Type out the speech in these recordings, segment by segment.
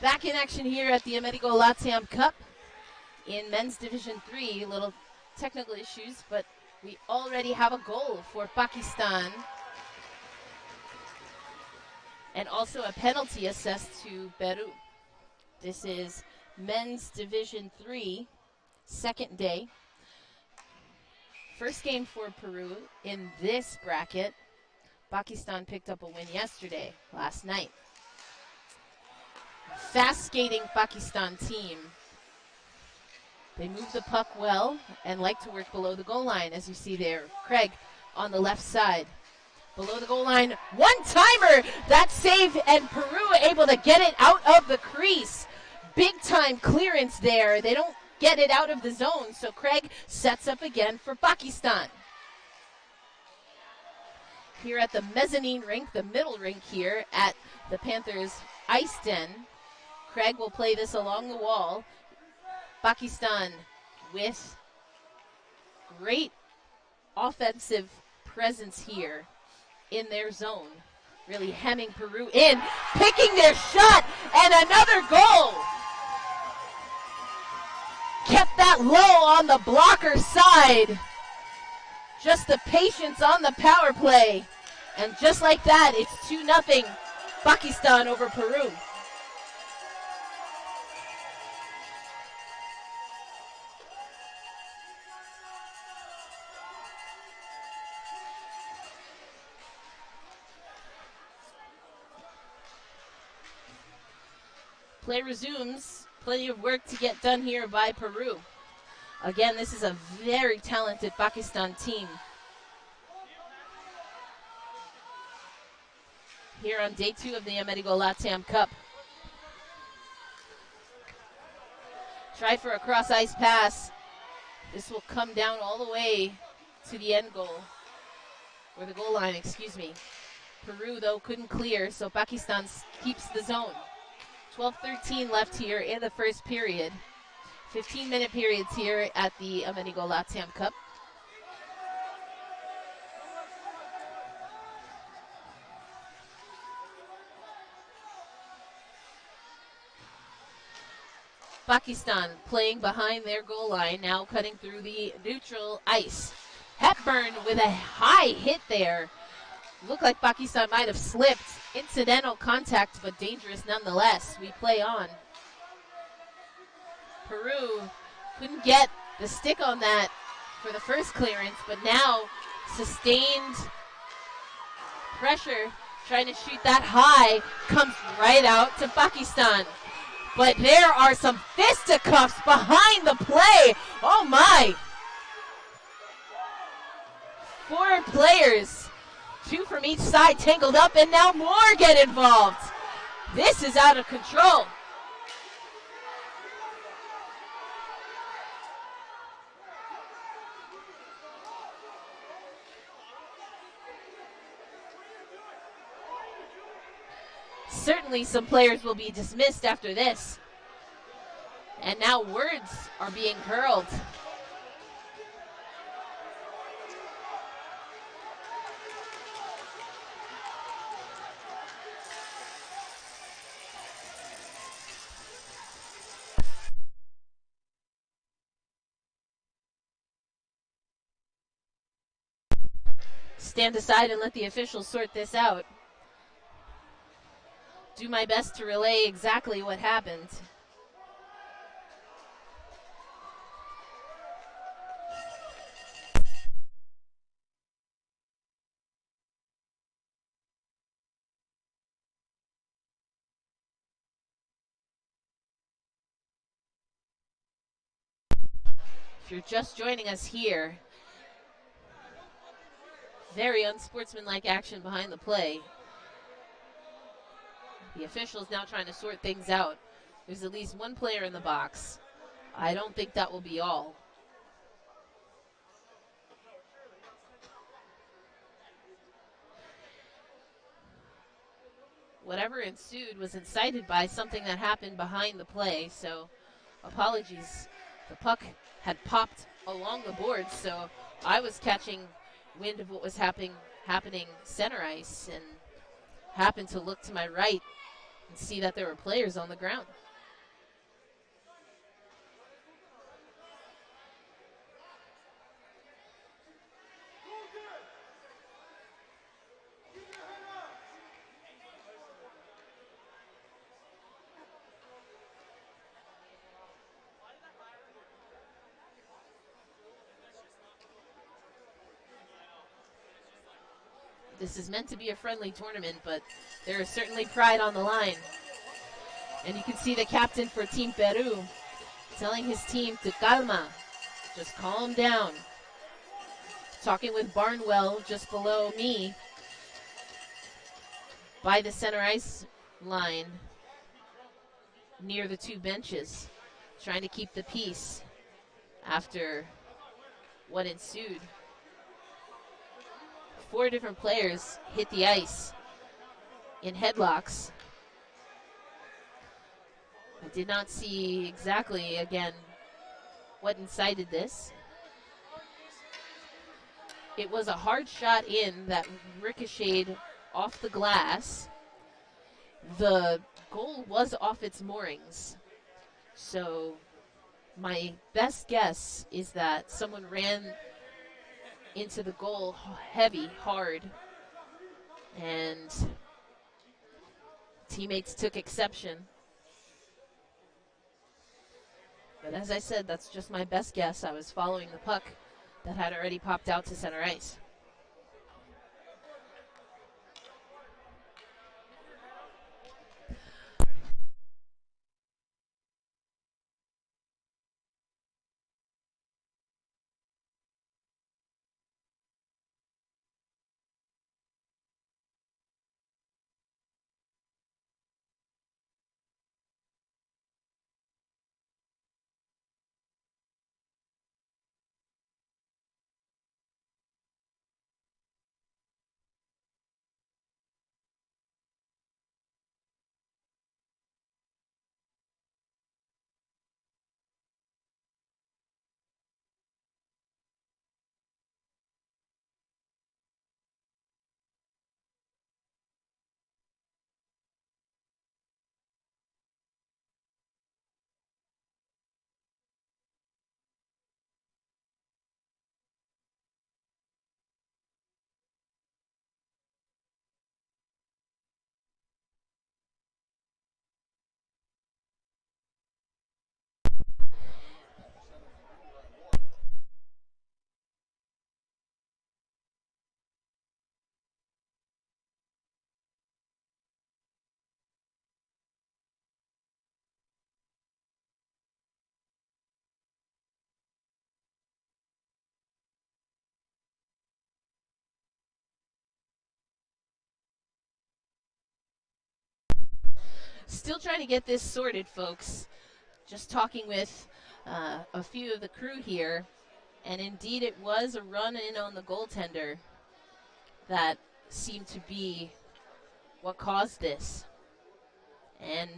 Back in action here at the AMERIGOL LATAM Cup in Men's Division 3. Little technical issues, but we already have a goal for Pakistan. And also a penalty assessed to Peru. This is Men's Division 3, second day. First game for Peru in this bracket. Pakistan picked up a win yesterday, last night. Fast skating Pakistan team. They move the puck well and like to work below the goal line, as you see there. Craig on the left side. Below the goal line, one-timer! That save, and Peru able to get it out of the crease. Big-time clearance there. They don't get it out of the zone, so Craig sets up again for Pakistan. Here at the mezzanine rink, the middle rink here at the Panthers' ice den. Craig will play this along the wall. Pakistan with great offensive presence here in their zone. Really hemming Peru in, picking their shot, and another goal. Kept that low on the blocker side. Just the patience on the power play. And just like that, it's 2-0 Pakistan over Peru. Play resumes. Plenty of work to get done here by Peru. Again, this is a very talented Pakistan team. Here on day 2 of the AMERIGOL LATAM Cup. Try for a cross-ice pass. This will come down all the way to the end goal. Or the goal line, excuse me. Peru, though, couldn't clear, so Pakistan keeps the zone. 12:13 left here in the first period. 15-minute periods here at the AMERIGOL LATAM Cup. Pakistan playing behind their goal line, now cutting through the neutral ice. Hepburn with a high hit there. Looked like Pakistan might have slipped. Incidental contact, but dangerous nonetheless. We play on. Peru couldn't get the stick on that for the first clearance, but now sustained pressure, trying to shoot that high, comes right out to Pakistan. But there are some fisticuffs behind the play. Oh my! 4 players, 2 from each side, tangled up, and now more get involved. This is out of control. Certainly some players will be dismissed after this. And now words are being hurled. Stand aside and let the officials sort this out. Do my best to relay exactly what happened. If you're just joining us here, very unsportsmanlike action behind the play. The officials now trying to sort things out. There's at least 1 player in the box. I don't think that will be all. Whatever ensued was incited by something that happened behind the play, so apologies. The puck had popped along the boards, so I was catching wind of what was happening center ice and happened to look to my right and see that there were players on the ground. This is meant to be a friendly tournament, but there is certainly pride on the line. And you can see the captain for Team Peru telling his team to calma, just calm down. Talking with Barnwell just below me by the center ice line near the two benches, trying to keep the peace after what ensued. 4 different players hit the ice in headlocks. I did not see exactly, again, what incited this. It was a hard shot in that ricocheted off the glass. The goal was off its moorings. So my best guess is that someone ran into the goal heavy, hard, and teammates took exception. But as I said, that's just my best guess. I was following the puck that had already popped out to center ice. Still trying to get this sorted, folks. Just talking with a few of the crew here, and indeed it was a run in on the goaltender that seemed to be what caused this. And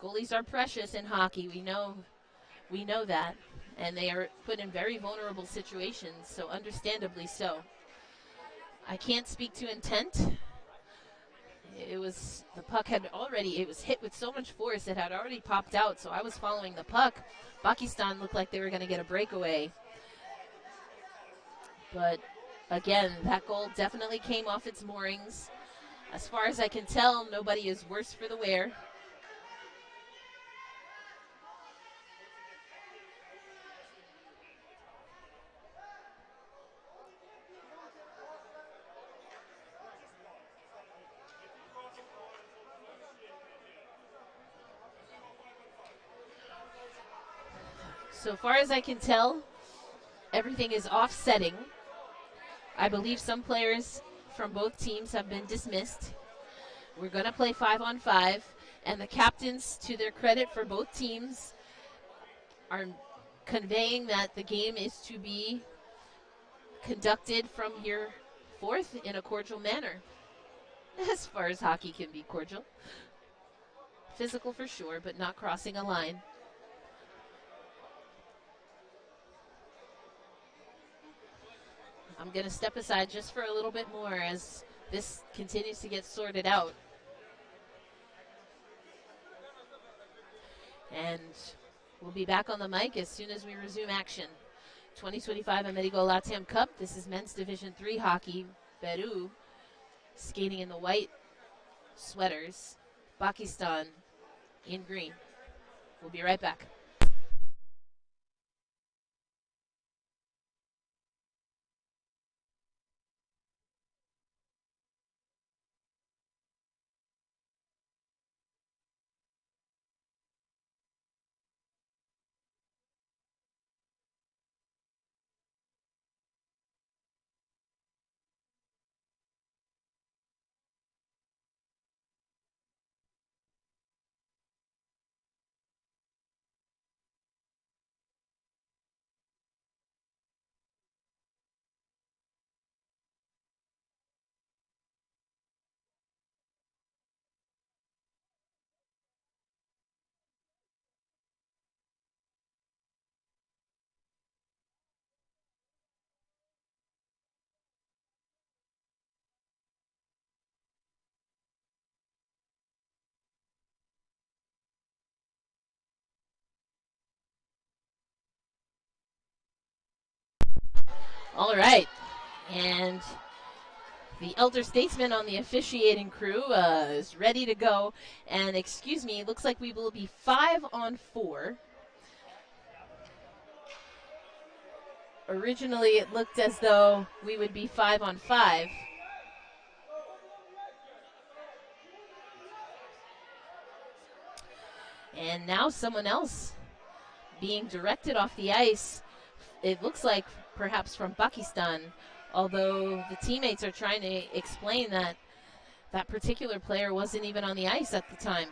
goalies are precious in hockey. We know that, and they are put in very vulnerable situations, so understandably so. I can't speak to intent. It was, the puck had already, it was hit with so much force, it had already popped out, so I was following the puck. Pakistan looked like they were going to get a breakaway. But again, that goal definitely came off its moorings. As far as I can tell, nobody is worse for the wear. So far as I can tell, everything is offsetting. I believe some players from both teams have been dismissed. We're going to play 5-on-5, and the captains, to their credit for both teams, are conveying that the game is to be conducted from here forth in a cordial manner. As far as hockey can be cordial. Physical for sure, but not crossing a line. I'm going to step aside just for a little bit more as this continues to get sorted out. And we'll be back on the mic as soon as we resume action. 2025 AMERIGOL LATAM Cup. This is men's Division III hockey. Peru skating in the white sweaters. Pakistan in green. We'll be right back. All right. And the elder statesman on the officiating crew is ready to go. And excuse me, it looks like we will be 5-on-4. Originally, it looked as though we would be 5-on-5. And now someone else being directed off the ice. It looks like perhaps from Pakistan, although the teammates are trying to explain that that particular player wasn't even on the ice at the time.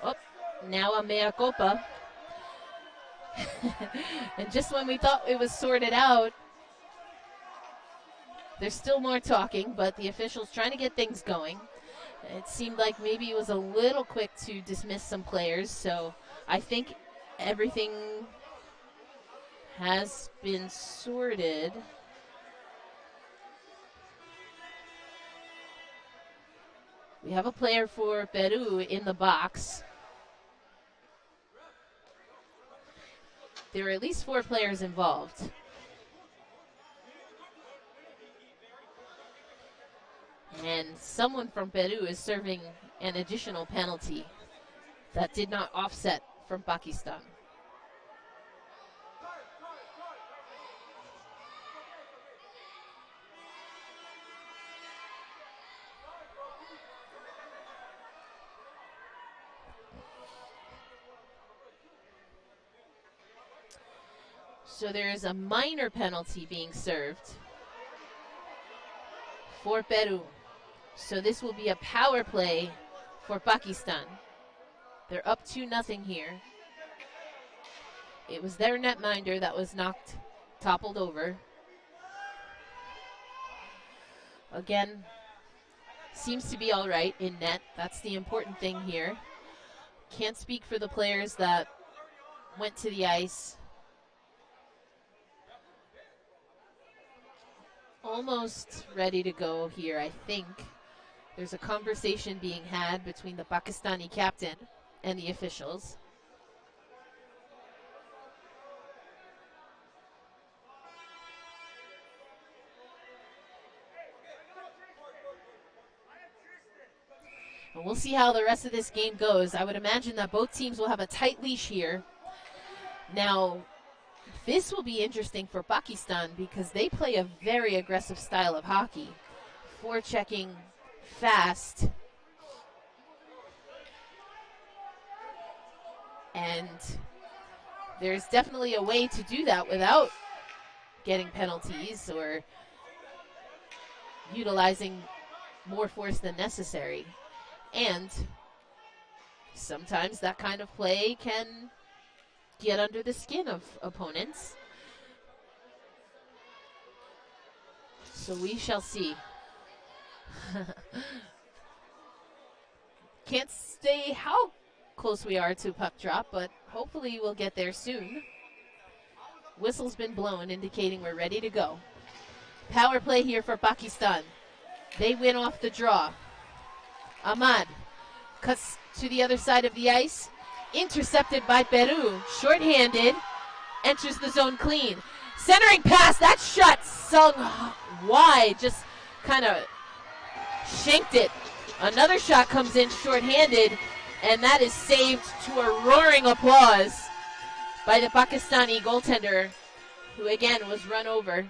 Oh, now a mea culpa. And just when we thought it was sorted out, there's still more talking, but the officials trying to get things going. It seemed like maybe it was a little quick to dismiss some players, so I think everything has been sorted. We have a player for Peru in the box. There are at least 4 players involved. And someone from Peru is serving an additional penalty that did not offset from Pakistan. So there is a minor penalty being served for Peru. So this will be a power play for Pakistan. They're up 2-0 here. It was their netminder that was toppled over. Again, seems to be all right in net. That's the important thing here. Can't speak for the players that went to the ice. Almost ready to go here, I think. There's a conversation being had between the Pakistani captain and the officials. And we'll see how the rest of this game goes. I would imagine that both teams will have a tight leash here. Now, this will be interesting for Pakistan because they play a very aggressive style of hockey. Forechecking fast. And there's definitely a way to do that without getting penalties or utilizing more force than necessary. And sometimes that kind of play can get under the skin of opponents. So we shall see. Can't say how close we are to puck drop, but hopefully we'll get there soon. Whistle's been blown, indicating we're ready to go. Power play here for Pakistan. They win off the draw. Ahmad cuts to the other side of the ice. Intercepted by Peru. Short-handed. Enters the zone clean. Centering pass. That shot sung wide. Just kind of shanked it. Another shot comes in short-handed. And that is saved to a roaring applause by the Pakistani goaltender, who again was run over.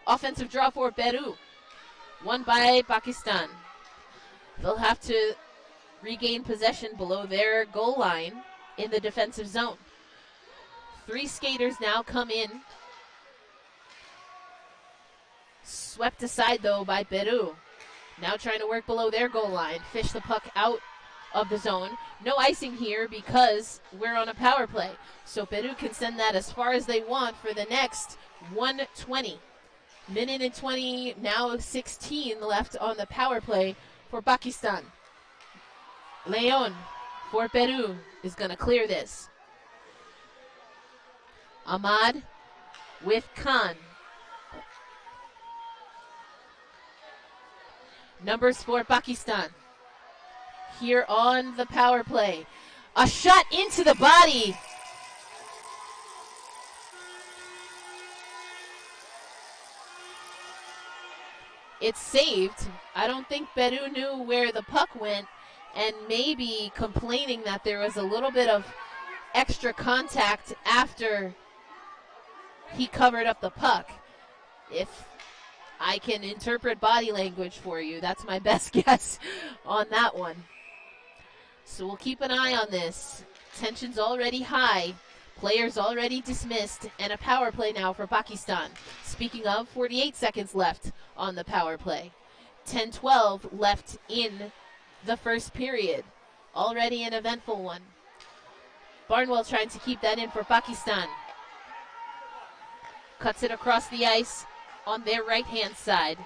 Offensive draw for Peru. Won by Pakistan. They'll have to regain possession below their goal line in the defensive zone. 3 skaters now come in. Swept aside, though, by Peru. Now trying to work below their goal line. Fish the puck out of the zone. No icing here because we're on a power play. So Peru can send that as far as they want for the next 1:20. Minute and 20, now 16 left on the power play for Pakistan. Leon for Peru is going to clear this. Ahmad with Khan. Numbers for Pakistan. Here on the power play. A shot into the body. It's saved. I don't think Peru knew where the puck went, and maybe complaining that there was a little bit of extra contact after he covered up the puck. If I can interpret body language for you, that's my best guess on that one. So we'll keep an eye on this. Tension's already high. Players already dismissed, and a power play now for Pakistan. Speaking of, 48 seconds left on the power play. 10-12 left in the first period. Already an eventful one. Barnwell trying to keep that in for Pakistan. Cuts it across the ice on their right-hand side.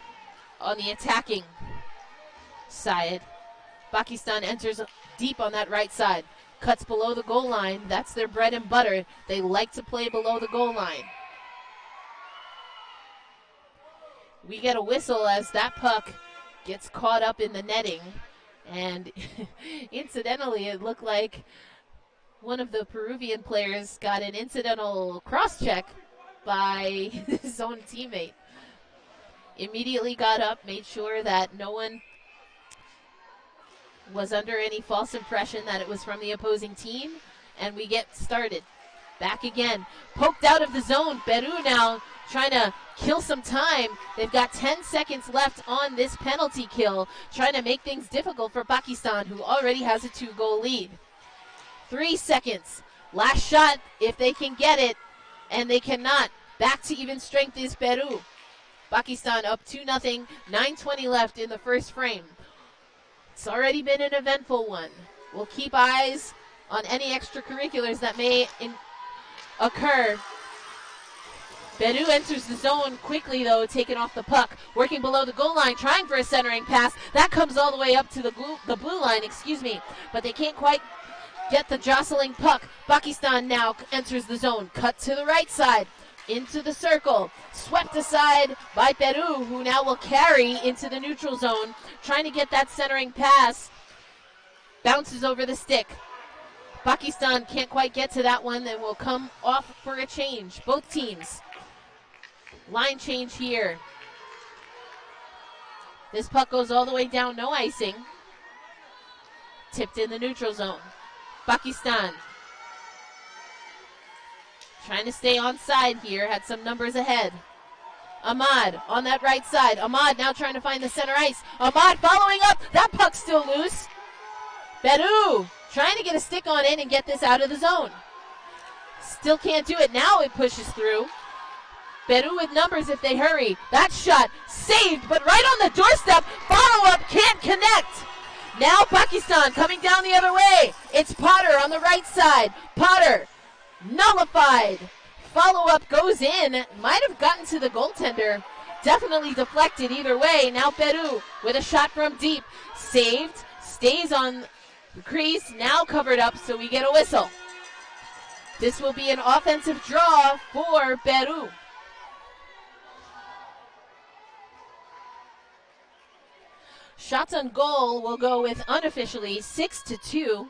On the attacking side. Pakistan enters deep on that right side. Cuts below the goal line. That's their bread and butter. They like to play below the goal line. We get a whistle as that puck gets caught up in the netting. And incidentally, it looked like one of the Peruvian players got an incidental cross-check by his own teammate. Immediately got up, made sure that no one was under any false impression that it was from the opposing team, and we get started. Back again. Poked out of the zone. Peru now trying to kill some time. They've got 10 seconds left on this penalty kill, trying to make things difficult for Pakistan, who already has a 2-goal lead. 3 seconds. Last shot, if they can get it, and they cannot. Back to even strength is Peru. Pakistan up 2-0, 9:20 left in the first frame. It's already been an eventful one. We'll keep eyes on any extracurriculars that may occur. Peru enters the zone quickly, though, taking off the puck, working below the goal line, trying for a centering pass. That comes all the way up to the blue line, but they can't quite get the jostling puck. Pakistan now enters the zone, cut to the right side, into the circle, swept aside by Peru, who now will carry into the neutral zone, trying to get that centering pass. Bounces over the stick. Pakistan can't quite get to that one, and will come off for a change. Both teams. Line change here. This puck goes all the way down, no icing. Tipped in the neutral zone. Pakistan trying to stay onside here, had some numbers ahead. Ahmad on that right side. Ahmad now trying to find the center ice. Ahmad following up. That puck's still loose. Peru trying to get a stick on it and get this out of the zone. Still can't do it. Now it pushes through. Peru with numbers if they hurry. That shot saved, but right on the doorstep. Follow-up can't connect. Now Pakistan coming down the other way. It's Potter on the right side. Potter nullified. Follow-up goes in. Might have gotten to the goaltender. Definitely deflected either way. Now Peru with a shot from deep. Saved. Stays on the crease. Now covered up, so we get a whistle. This will be an offensive draw for Peru. Shots on goal will go with unofficially 6-2.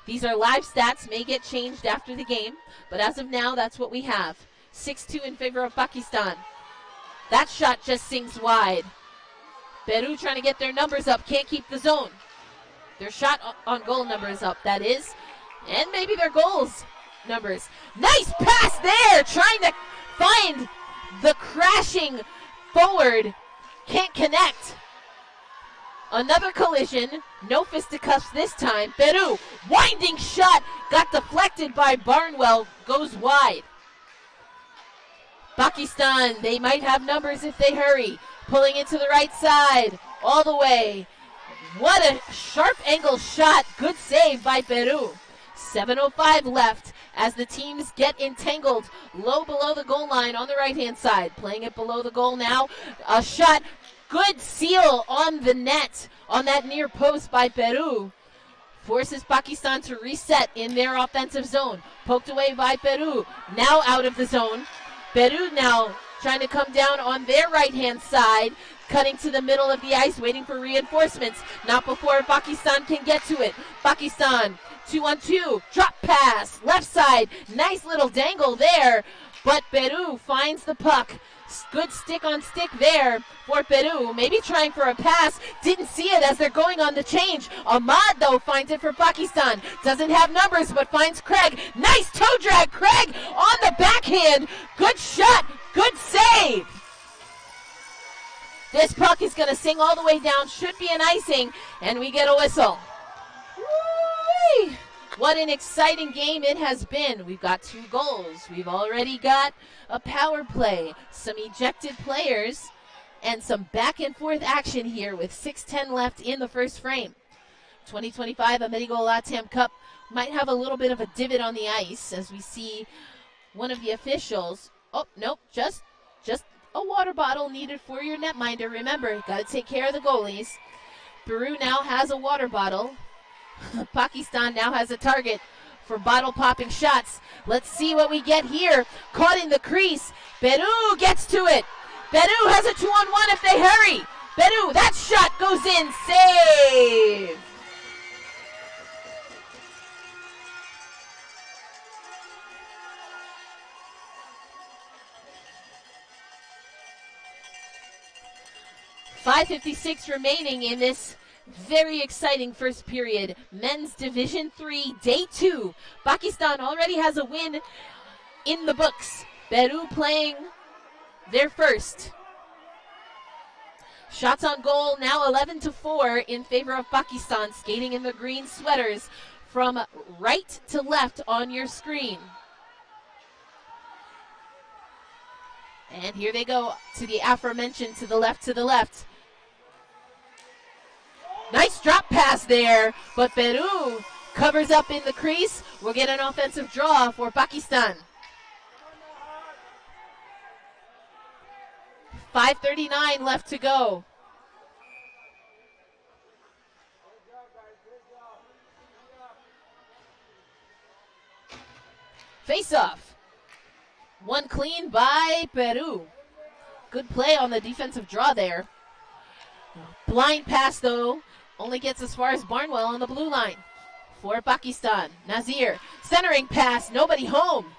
These are live stats, may get changed after the game, but as of now, that's what we have. 6-2 in favor of Pakistan. That shot just sinks wide. Peru trying to get their numbers up, can't keep the zone. Their shot on goal numbers up, that is. And maybe their goals numbers. Nice pass there, trying to find the crashing forward. Can't connect. Another collision, no fisticuffs this time. Peru, winding shot, got deflected by Barnwell, goes wide. Pakistan, they might have numbers if they hurry. Pulling it to the right side, all the way. What a sharp angle shot, good save by Peru. 7:05 left as the teams get entangled low below the goal line on the right-hand side. Playing it below the goal now, a shot. Good seal on the net, on that near post by Peru. Forces Pakistan to reset in their offensive zone. Poked away by Peru, now out of the zone. Peru now trying to come down on their right-hand side, cutting to the middle of the ice, waiting for reinforcements. Not before Pakistan can get to it. Pakistan, 2-on-2, drop pass, left side, nice little dangle there, but Peru finds the puck. Good stick on stick there for Peru. Maybe trying for a pass. Didn't see it as they're going on the change. Ahmad, though, finds it for Pakistan. Doesn't have numbers, but finds Craig. Nice toe drag. Craig on the backhand. Good shot. Good save. This puck is going to sing all the way down. Should be an icing, and we get a whistle. Woo-wee. What an exciting game it has been. We've got 2 goals. We've already got a power play, some ejected players, and some back and forth action here with 6:10 left in the first frame. 2025 AMERIGOL LATAM Cup might have a little bit of a divot on the ice as we see one of the officials. Oh, nope, just a water bottle needed for your netminder. Remember, got to take care of the goalies. Peru now has a water bottle. Pakistan now has a target for bottle-popping shots. Let's see what we get here. Caught in the crease. Peru gets to it. Peru has a 2-on-1 if they hurry. Peru, that shot goes in. Save. .556 remaining in this very exciting first period. Men's Division 3, Day 2. Pakistan already has a win in the books. Peru playing their first. Shots on goal now 11-4 in favor of Pakistan, skating in the green sweaters from right to left on your screen. And here they go to the aforementioned to the left. Nice drop pass there, but Peru covers up in the crease. We'll get an offensive draw for Pakistan. 5:39 left to go. Face off. One clean by Peru. Good play on the defensive draw there. Blind pass, though. Only gets as far as Barnwell on the blue line. For Pakistan. Nazir. Centering pass. Nobody home.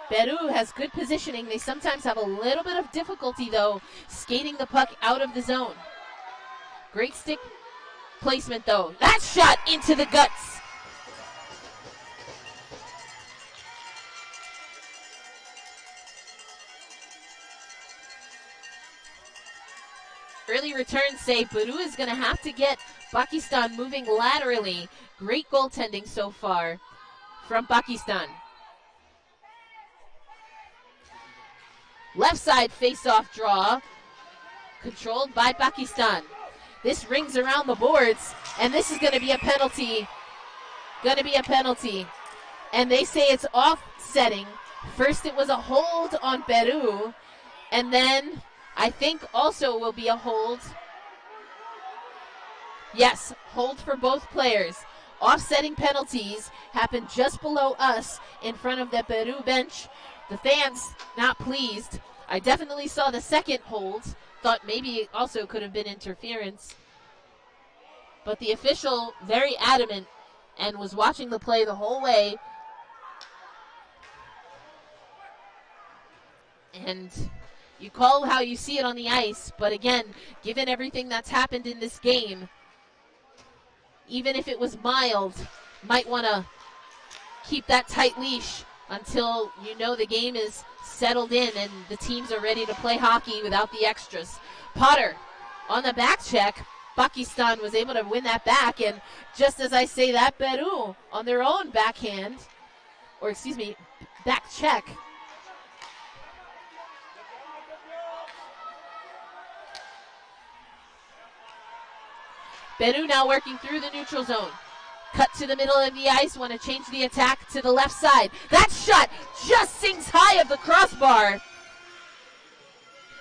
Peru has good positioning. They sometimes have a little bit of difficulty, though, skating the puck out of the zone. Great stick placement, though. That shot into the guts. Early return save. Peru is going to have to get Pakistan moving laterally. Great goaltending so far from Pakistan. Left side face-off draw, controlled by Pakistan. This rings around the boards, and this is going to be a penalty. And they say it's offsetting. First it was a hold on Peru, and then I think also will be a hold. Yes, hold for both players. Offsetting penalties happen just below us in front of the Peru bench. The fans not pleased. I definitely saw the second hold thought maybe it also could have been interference. But the official, very adamant, and was watching the play the whole way. And you call how you see it on the ice, but again, given everything that's happened in this game, even if it was mild, might want to keep that tight leash until you know the game is settled in and the teams are ready to play hockey without the extras. Potter on the back check. Pakistan was able to win that back, and just as I say that, Peru on their own backhand, or excuse me, back check. Peru now working through the neutral zone. Cut to the middle of the ice, want to change the attack to the left side. That shot just sinks high of the crossbar.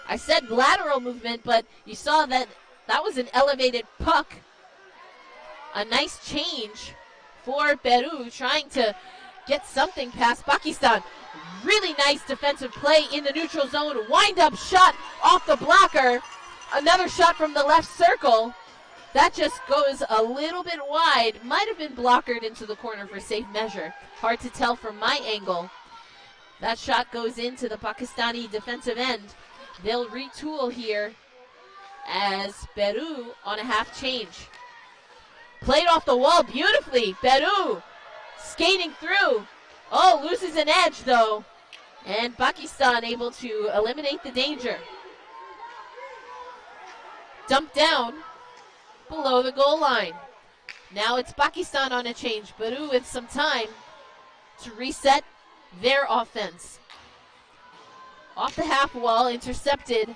I said lateral movement, but you saw that was an elevated puck. A nice change for Peru, trying to get something past Pakistan. Really nice defensive play in the neutral zone. Wind-up shot off the blocker. Another shot from the left circle. That just goes a little bit wide. Might have been blockered into the corner for safe measure. Hard to tell from my angle. That shot goes into the Pakistani defensive end. They'll retool here as Peru on a half change. Played off the wall beautifully. Peru skating through. Oh, loses an edge though. And Pakistan able to eliminate the danger. Dumped down below the goal line. Now it's Pakistan on a change. Peru with some time to reset their offense. Off the half wall, intercepted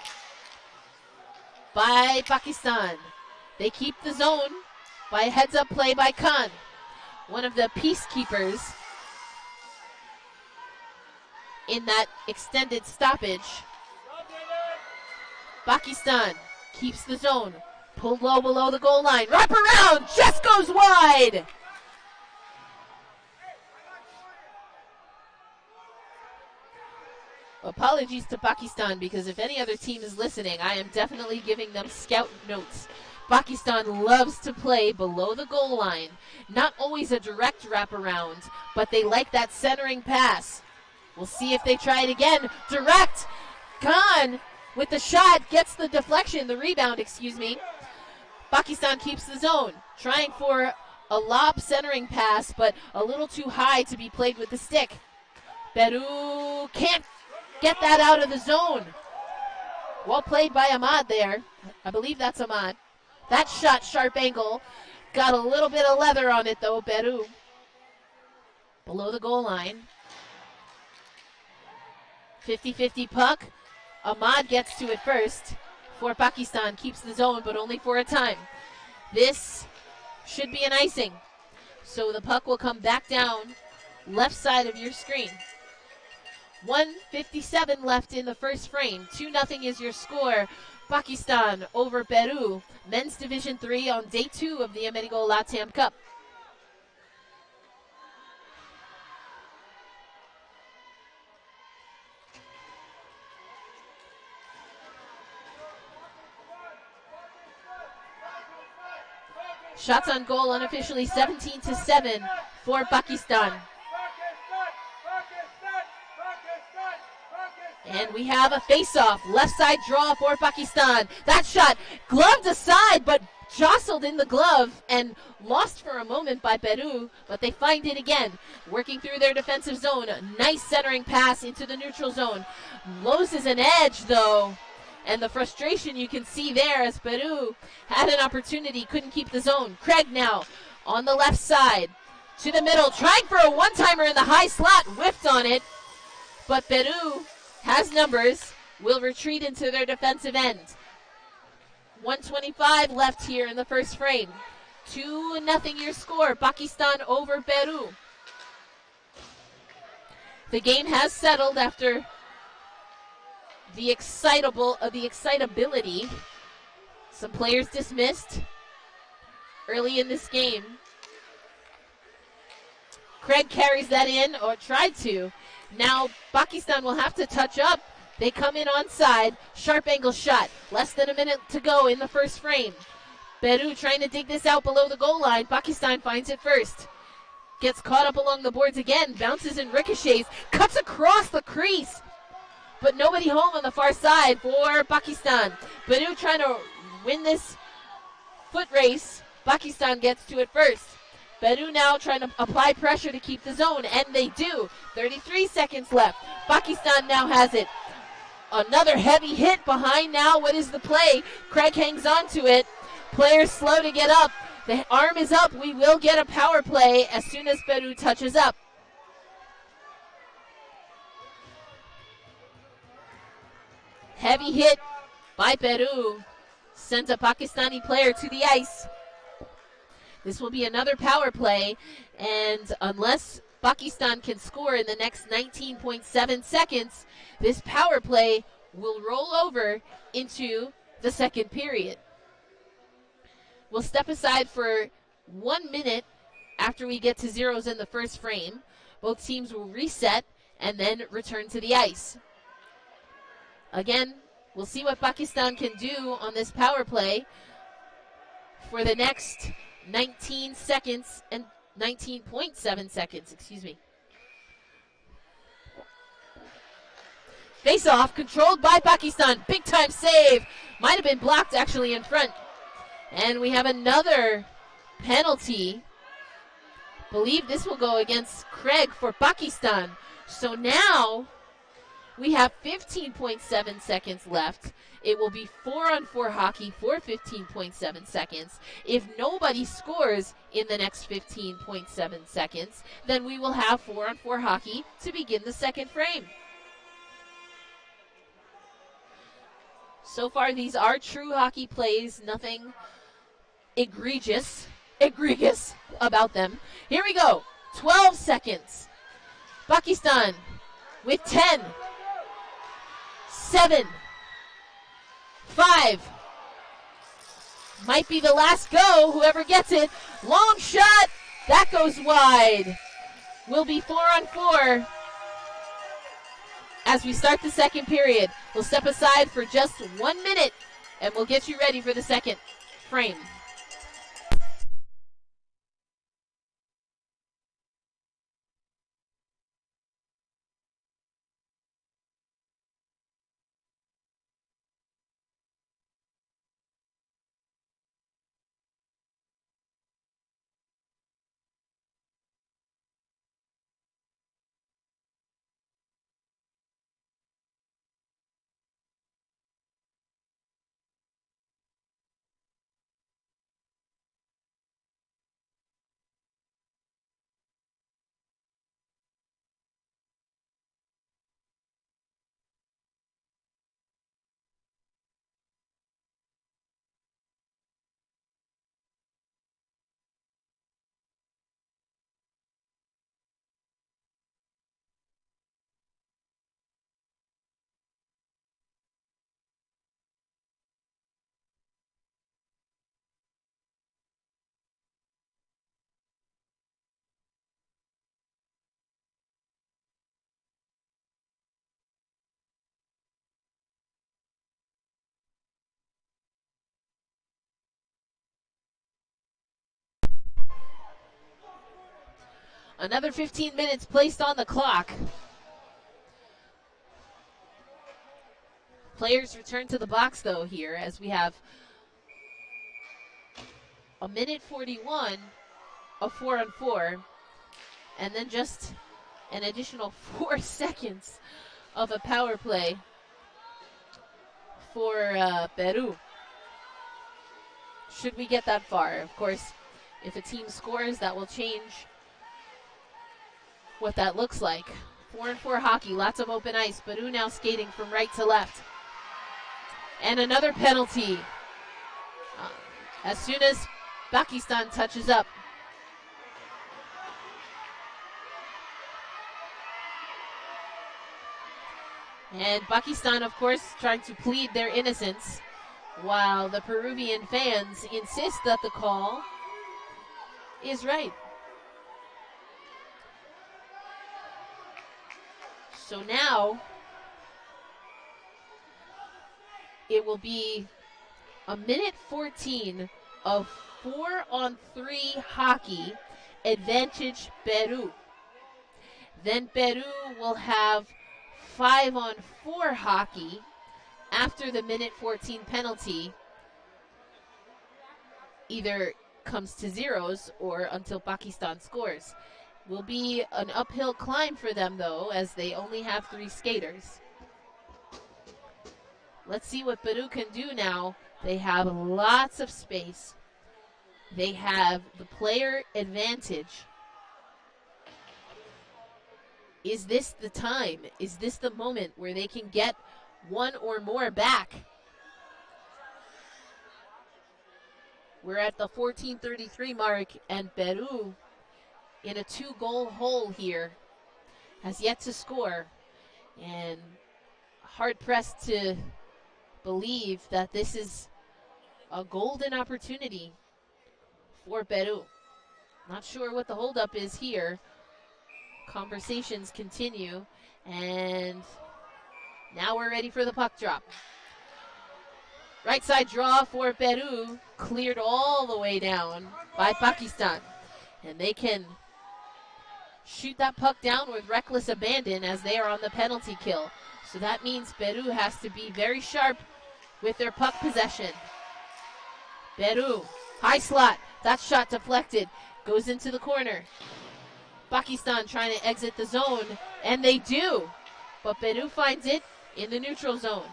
by Pakistan. They keep the zone by a heads-up play by Khan, one of the peacekeepers in that extended stoppage. Pakistan keeps the zone. Pulled low below the goal line. Wrap around, just goes wide. Apologies to Pakistan, because if any other team is listening, I am definitely giving them scout notes. Pakistan loves to play below the goal line. Not always a direct wraparound, but they like that centering pass. We'll see if they try it again. Direct. Khan with the shot gets the deflection, the rebound, excuse me. Pakistan keeps the zone, trying for a lob centering pass, but a little too high to be played with the stick. Peru can't get that out of the zone. Well played by Ahmad there. I believe that's Ahmad. That shot, sharp angle. Got a little bit of leather on it though, Peru. Below the goal line. 50-50 puck. Ahmad gets to it first. For Pakistan, keeps the zone, but only for a time. This should be an icing. So the puck will come back down left side of your screen. 1:57 left in the first frame. 2-0 is your score. Pakistan over Peru. Men's Division 3 on day 2 of the AMERIGOL LATAM Cup. Shots on goal unofficially 17-7 for Pakistan. And we have a face-off. Left side draw for Pakistan. That shot gloved aside, but jostled in the glove and lost for a moment by Peru, but they find it again. Working through their defensive zone. Nice centering pass into the neutral zone. Loses an edge, though. And the frustration you can see there as Peru had an opportunity, couldn't keep the zone. Craig now on the left side to the middle, trying for a one-timer in the high slot, whiffed on it. But Peru has numbers, will retreat into their defensive end. 1:25 left here in the first frame. 2-0 your score, Pakistan over Peru. The game has settled after the excitability. Some players dismissed early in this game. Craig carries that in, or tried to. Now Pakistan will have to touch up They come in onside. Sharp angle shot. Less than a minute to go in the first frame. Peru trying to dig this out below the goal line. Pakistan finds it first. Gets caught up along the boards again. Bounces and ricochets. Cuts across the crease. But nobody home on the far side for Pakistan. Peru trying to win this foot race. Pakistan gets to it first. Peru now trying to apply pressure to keep the zone, and they do. 33 seconds left. Pakistan now has it. Another heavy hit behind now. What is the play? Craig hangs on to it. Players slow to get up. The arm is up. We will get a power play as soon as Peru touches up. Heavy hit by Peru. Sent a Pakistani player to the ice. This will be another power play, and unless Pakistan can score in the next 19.7 seconds, this power play will roll over into the second period. We'll step aside for 1 minute after we get to zeros in the first frame. Both teams will reset and then return to the ice. Again, we'll see what Pakistan can do on this power play for the next 19 seconds and 19.7 seconds, excuse me. Face off, controlled by Pakistan. Big time save. Might have been blocked actually in front. And we have another penalty. Believe this will go against Craig for Pakistan. So now we have 15.7 seconds left. It will be 4-on-4 hockey for 15.7 seconds. If nobody scores in the next 15.7 seconds, then we will have 4-on-4 hockey to begin the second frame. So far, these are true hockey plays. Nothing egregious about them. Here we go. 12 seconds. Pakistan with 10, 7, 5. Might be the last go. Whoever gets it. Long shot. That goes wide. Will be 4-on-4 as we start the second period. We'll step aside for just 1 minute and we'll get you ready for the second frame. Another 15 minutes placed on the clock. Players return to the box, though, here, as we have a minute 41 of 4-on-4, and then just an additional 4 seconds of a power play for Peru. Should we get that far? Of course, if a team scores, that will change what that looks like. 4-on-4 hockey, lots of open ice. Peru now skating from right to left. And another penalty. As soon as Pakistan touches up. And Pakistan, of course, trying to plead their innocence, while the Peruvian fans insist that the call is right. So now it will be a minute 14 of 4-on-3 hockey, advantage Peru. Then Peru will have 5-on-4 hockey after the minute 14 penalty either comes to zeros or until Pakistan scores. Will be an uphill climb for them, though, as they only have 3 skaters. Let's see what Peru can do now. They have lots of space. They have the player advantage. Is this the time? Is this the moment where they can get one or more back? We're at the 14:33 mark, and Peru, in a 2-goal hole here, has yet to score. And hard-pressed to believe that this is a golden opportunity for Peru. Not sure what the holdup is here. Conversations continue, and now we're ready for the puck drop. Right side draw for Peru, cleared all the way down by Pakistan. And they can shoot that puck down with reckless abandon as they are on the penalty kill. So that means Peru has to be very sharp with their puck possession. Peru, high slot, that shot deflected, goes into the corner. Pakistan trying to exit the zone, and they do. But Peru finds it in the neutral zone.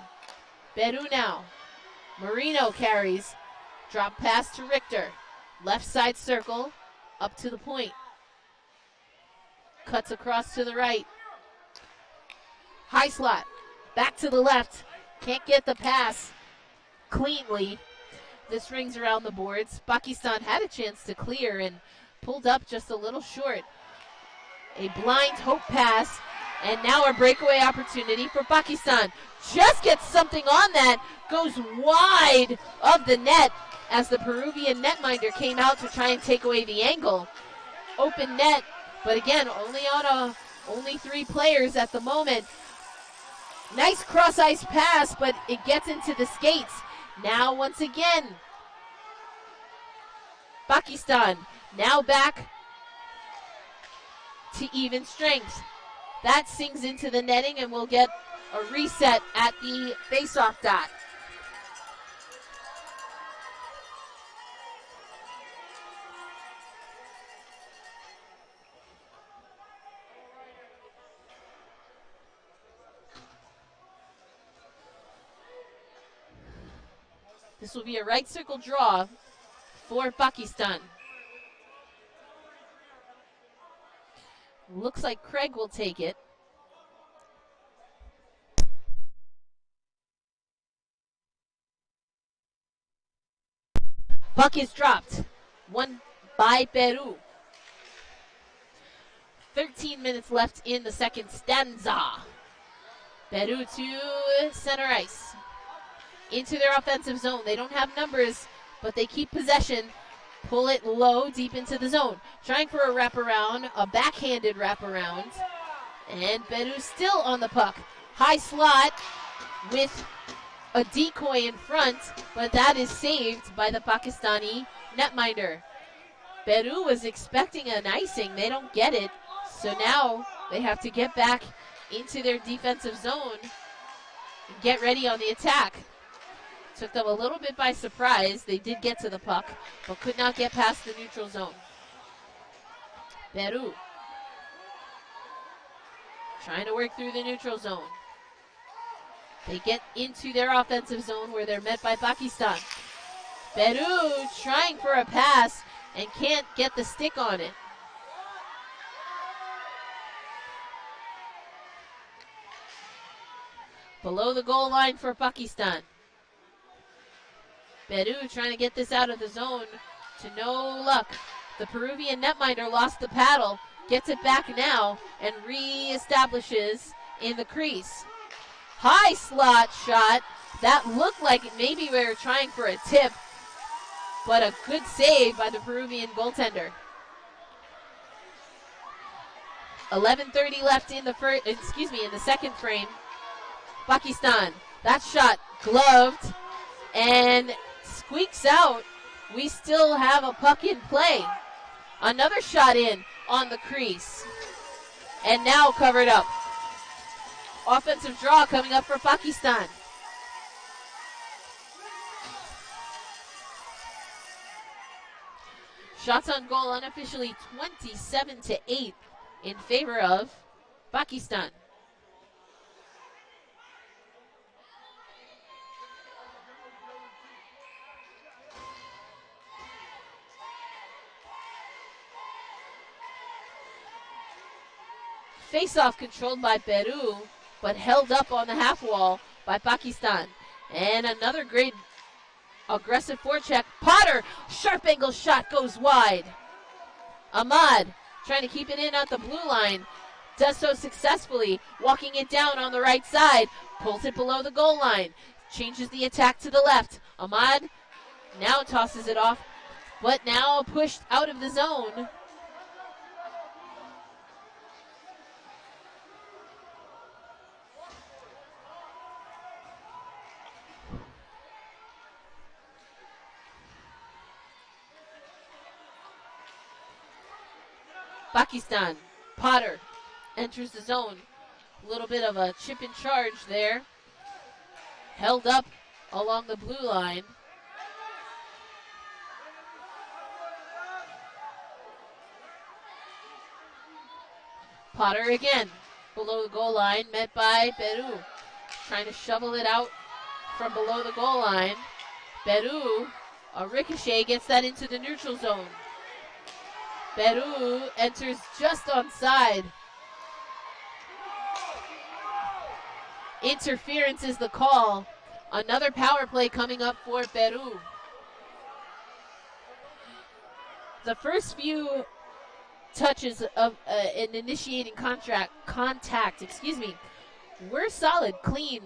Peru now. Marino carries. Drop pass to Richter. Left side circle, up to the point. Cuts across to the right. High slot, back to the left. Can't get the pass cleanly. This rings around the boards. Pakistan had a chance to clear and pulled up just a little short. A blind hope pass, and now a breakaway opportunity for Pakistan. Just gets something on that, goes wide of the net as the Peruvian netminder came out to try and take away the angle. Open net, but again, only 3 players at the moment. Nice cross-ice pass, but it gets into the skates. Now once again, Pakistan now back to even strength. That sinks into the netting, and we'll get a reset at the face-off dot. This will be a right circle draw for Pakistan. Looks like Craig will take it. Puck is dropped. Won by Peru. 13 minutes left in the second stanza. Peru to center ice. Into their offensive zone. They don't have numbers, but they keep possession. Pull it low, deep into the zone. Trying for a wraparound, a backhanded wraparound. And Peru still on the puck. High slot with a decoy in front, but that is saved by the Pakistani netminder. Peru was expecting an icing. They don't get it. So now they have to get back into their defensive zone and get ready on the attack. Took them a little bit by surprise. They did get to the puck, but could not get past the neutral zone. Peru trying to work through the neutral zone. They get into their offensive zone where they're met by Pakistan. Peru trying for a pass and can't get the stick on it. Below the goal line for Pakistan. Peru trying to get this out of the zone to no luck. The Peruvian netminder lost the paddle, gets it back now, and reestablishes in the crease. High slot shot. That looked like maybe we were trying for a tip, but a good save by the Peruvian goaltender. 11:30 left in the second frame. Pakistan, that shot gloved and squeaks out. We still have a puck in play. Another shot in on the crease. And now covered up. Offensive draw coming up for Pakistan. Shots on goal unofficially 27-8 in favor of Pakistan. Face-off controlled by Peru, but held up on the half wall by Pakistan. And another great aggressive forecheck. Potter, sharp angle shot goes wide. Ahmad trying to keep it in at the blue line. Does so successfully, walking it down on the right side. Pulls it below the goal line. Changes the attack to the left. Ahmad now tosses it off, but now pushed out of the zone. Pakistan, Potter enters the zone. A little bit of a chip in charge there. Held up along the blue line. Potter again, below the goal line, met by Peru. Trying to shovel it out from below the goal line. Peru, a ricochet, gets that into the neutral zone. Peru enters just onside. Interference is the call. Another power play coming up for Peru. The first few touches of an initiating contact, were solid, clean.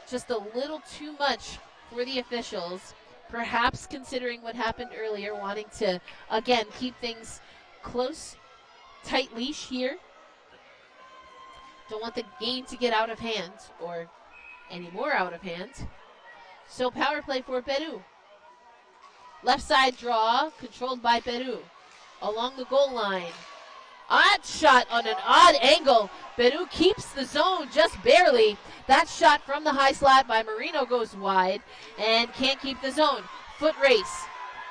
Just a little too much for the officials. Perhaps considering what happened earlier, wanting to, again, keep things close, tight leash here. Don't want the game to get out of hand or any more out of hand. So power play for Peru. Left side draw, controlled by Peru. Along the goal line. Odd shot on an odd angle. Peru keeps the zone just barely. That shot from the high slot by Marino goes wide and can't keep the zone. Foot race.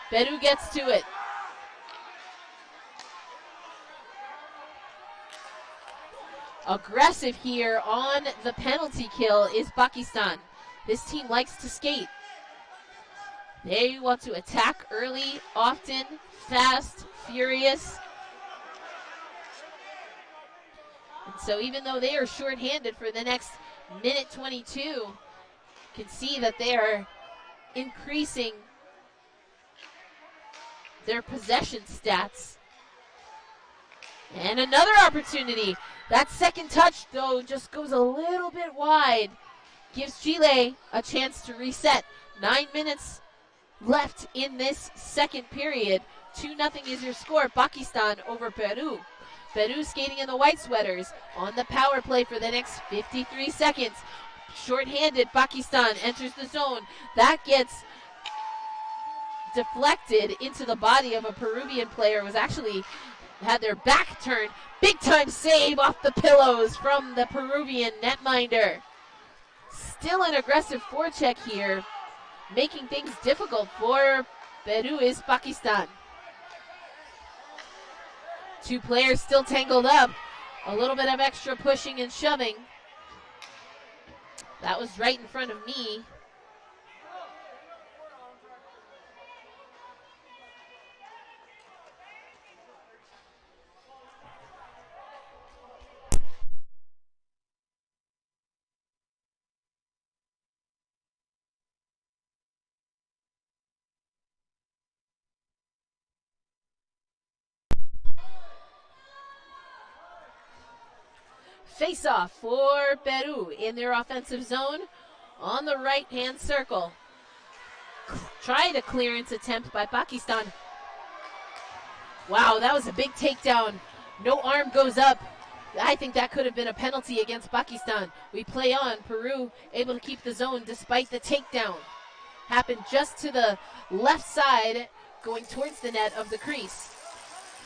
Peru gets to it. Aggressive here on the penalty kill is Pakistan. This team likes to skate. They want to attack early, often, fast, furious. And so even though they are shorthanded for the next minute 22, you can see that they are increasing their possession stats. And another opportunity. That second touch, though, just goes a little bit wide. Gives Chile a chance to reset. 9 minutes left in this second period. 2-0 is your score. Pakistan over Peru. Peru skating in the white sweaters on the power play for the next 53 seconds. Short-handed, Pakistan enters the zone. That gets deflected into the body of a Peruvian player. Was actually had their back turned. Big time save off the pillows from the Peruvian netminder. Still an aggressive forecheck here, making things difficult for Peru is Pakistan. Two players still tangled up. A little bit of extra pushing and shoving. That was right in front of me. Face-off for Peru in their offensive zone on the right-hand circle. Tried a clearance attempt by Pakistan. Wow, that was a big takedown. No arm goes up I think that could have been a penalty against Pakistan. We play on. Peru able to keep the zone despite the takedown. Happened just to the left side, going towards the net of the crease.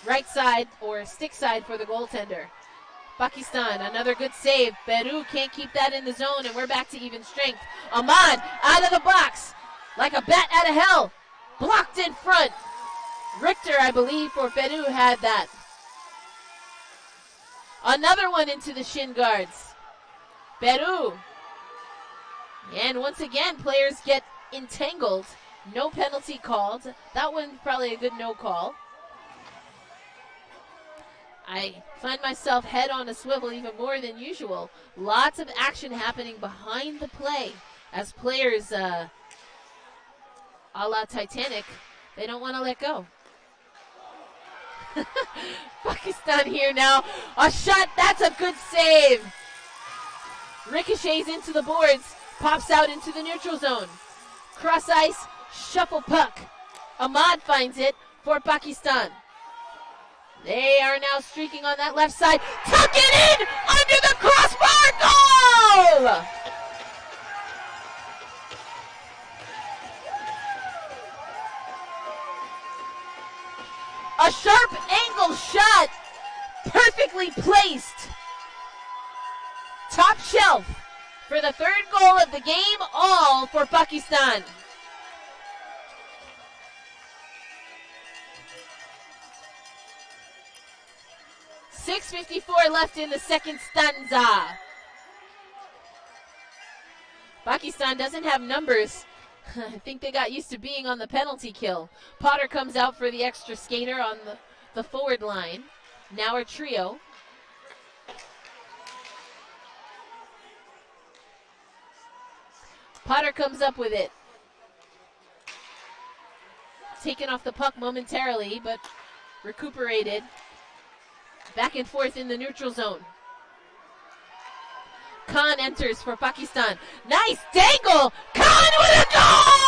Right side or stick side for the goaltender. Pakistan, another good save. Peru can't keep that in the zone, and we're back to even strength. Ahmad out of the box like a bat out of hell. Blocked in front. Richter, I believe, for Peru had that. Another one into the shin guards. Peru. And once again, players get entangled. No penalty called. That one's probably a good no call. I find myself head on a swivel even more than usual. Lots of action happening behind the play as players, a la Titanic, they don't want to let go. Pakistan here now. A shot, that's a good save. Ricochets into the boards, pops out into the neutral zone. Cross ice, shuffle puck. Ahmad finds it for Pakistan. They are now streaking on that left side. Tuck it in under the crossbar. Goal! A sharp angle shot, perfectly placed. Top shelf for the third goal of the game, all for Pakistan. .6:54 left in the second stanza. Pakistan doesn't have numbers. I think they got used to being on the penalty kill. Potter comes out for the extra skater on the forward line. Now a trio. Potter comes up with it. Taken off the puck momentarily, but recuperated. Back and forth in the neutral zone. Khan enters for Pakistan. Nice dangle! Khan with a goal!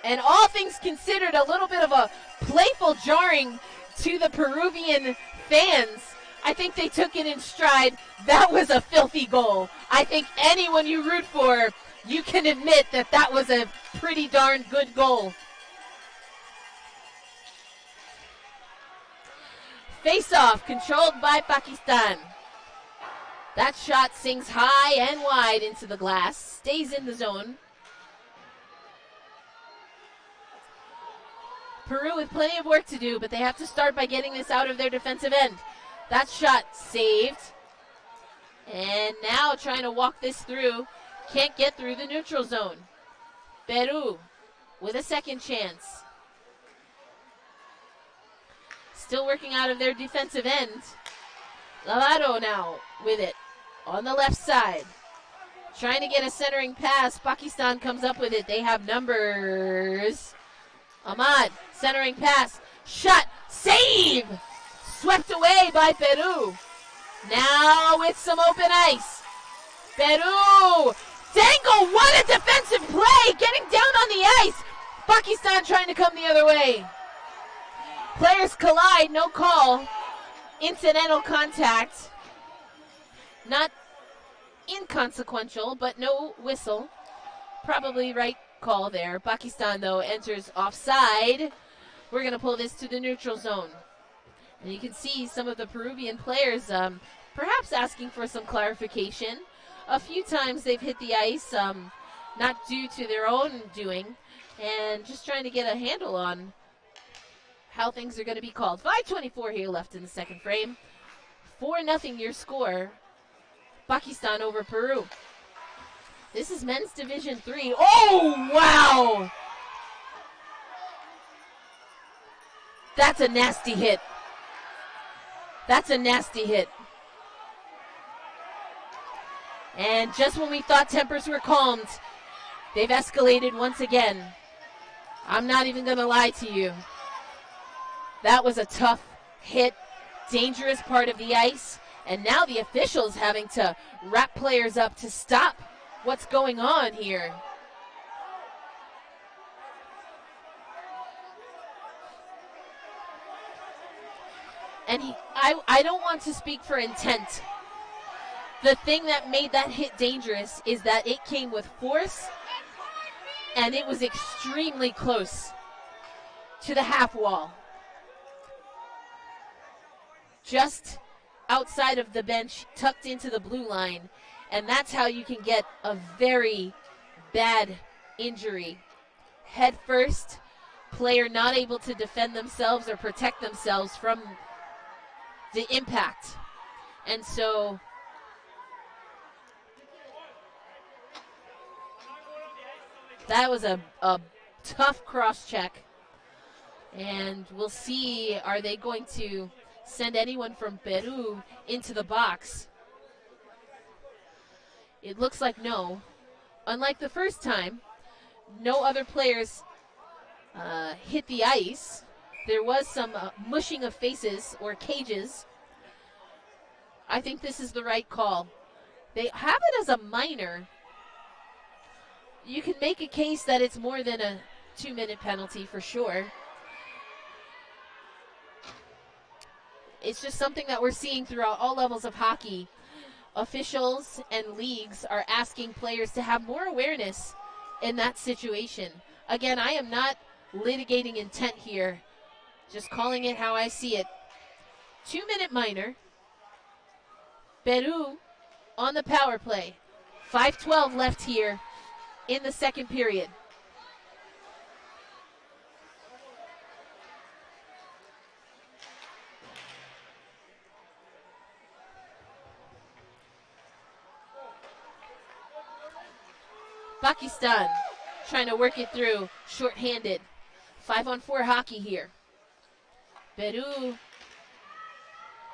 And all things considered, a little bit of a playful jarring to the Peruvian fans. I think they took it in stride. That was a filthy goal. I think anyone you root for, you can admit that that was a pretty darn good goal. Face-off controlled by Pakistan. That shot sings high and wide into the glass, stays in the zone. Peru with plenty of work to do, but they have to start by getting this out of their defensive end. That shot saved. And now trying to walk this through. Can't get through the neutral zone. Peru with a second chance. Still working out of their defensive end. Lavado now with it on the left side. Trying to get a centering pass. Pakistan comes up with it. They have numbers. Ahmad, centering pass. Shot, save! Swept away by Peru. Now with some open ice. Peru! Dangle, what a defensive play! Getting down on the ice. Pakistan trying to come the other way. Players collide, no call. Incidental contact. Not inconsequential, but no whistle. Probably right call there. Pakistan, though, enters offside. We're going to pull this to the neutral zone. And you can see some of the Peruvian players perhaps asking for some clarification. A few times they've hit the ice, not due to their own doing, and just trying to get a handle on how things are going to be called. 5:24 here left in the second frame. 4-0 your score. Pakistan over Peru. This is men's Division 3. Oh, wow! That's a nasty hit. That's a nasty hit. And just when we thought tempers were calmed, they've escalated once again. I'm not even going to lie to you. That was a tough hit, dangerous part of the ice, And now the officials having to wrap players up to stop what's going on here. And I don't want to speak for intent. The thing that made that hit dangerous is that it came with force, and it was extremely close to the half wall. Just outside of the bench, tucked into the blue line, and that's how you can get a very bad injury. Head first, player not able to defend themselves or protect themselves from the impact. And so that was a tough cross check. And we'll see, are they going to send anyone from Peru into the box? It looks like no. Unlike the first time, no other players hit the ice. There was some mushing of faces or cages. I think this is the right call. They have it as a minor. You can make a case that it's more than a 2-minute penalty for sure. It's just something that we're seeing throughout all levels of hockey. Officials and leagues are asking players to have more awareness in that situation. Again, I am not litigating intent here, just calling it how I see it. 2-minute minor. Peru on the power play. 5:12 left here in the second period. Pakistan trying to work it through, short-handed. 5-on-4 hockey here. Peru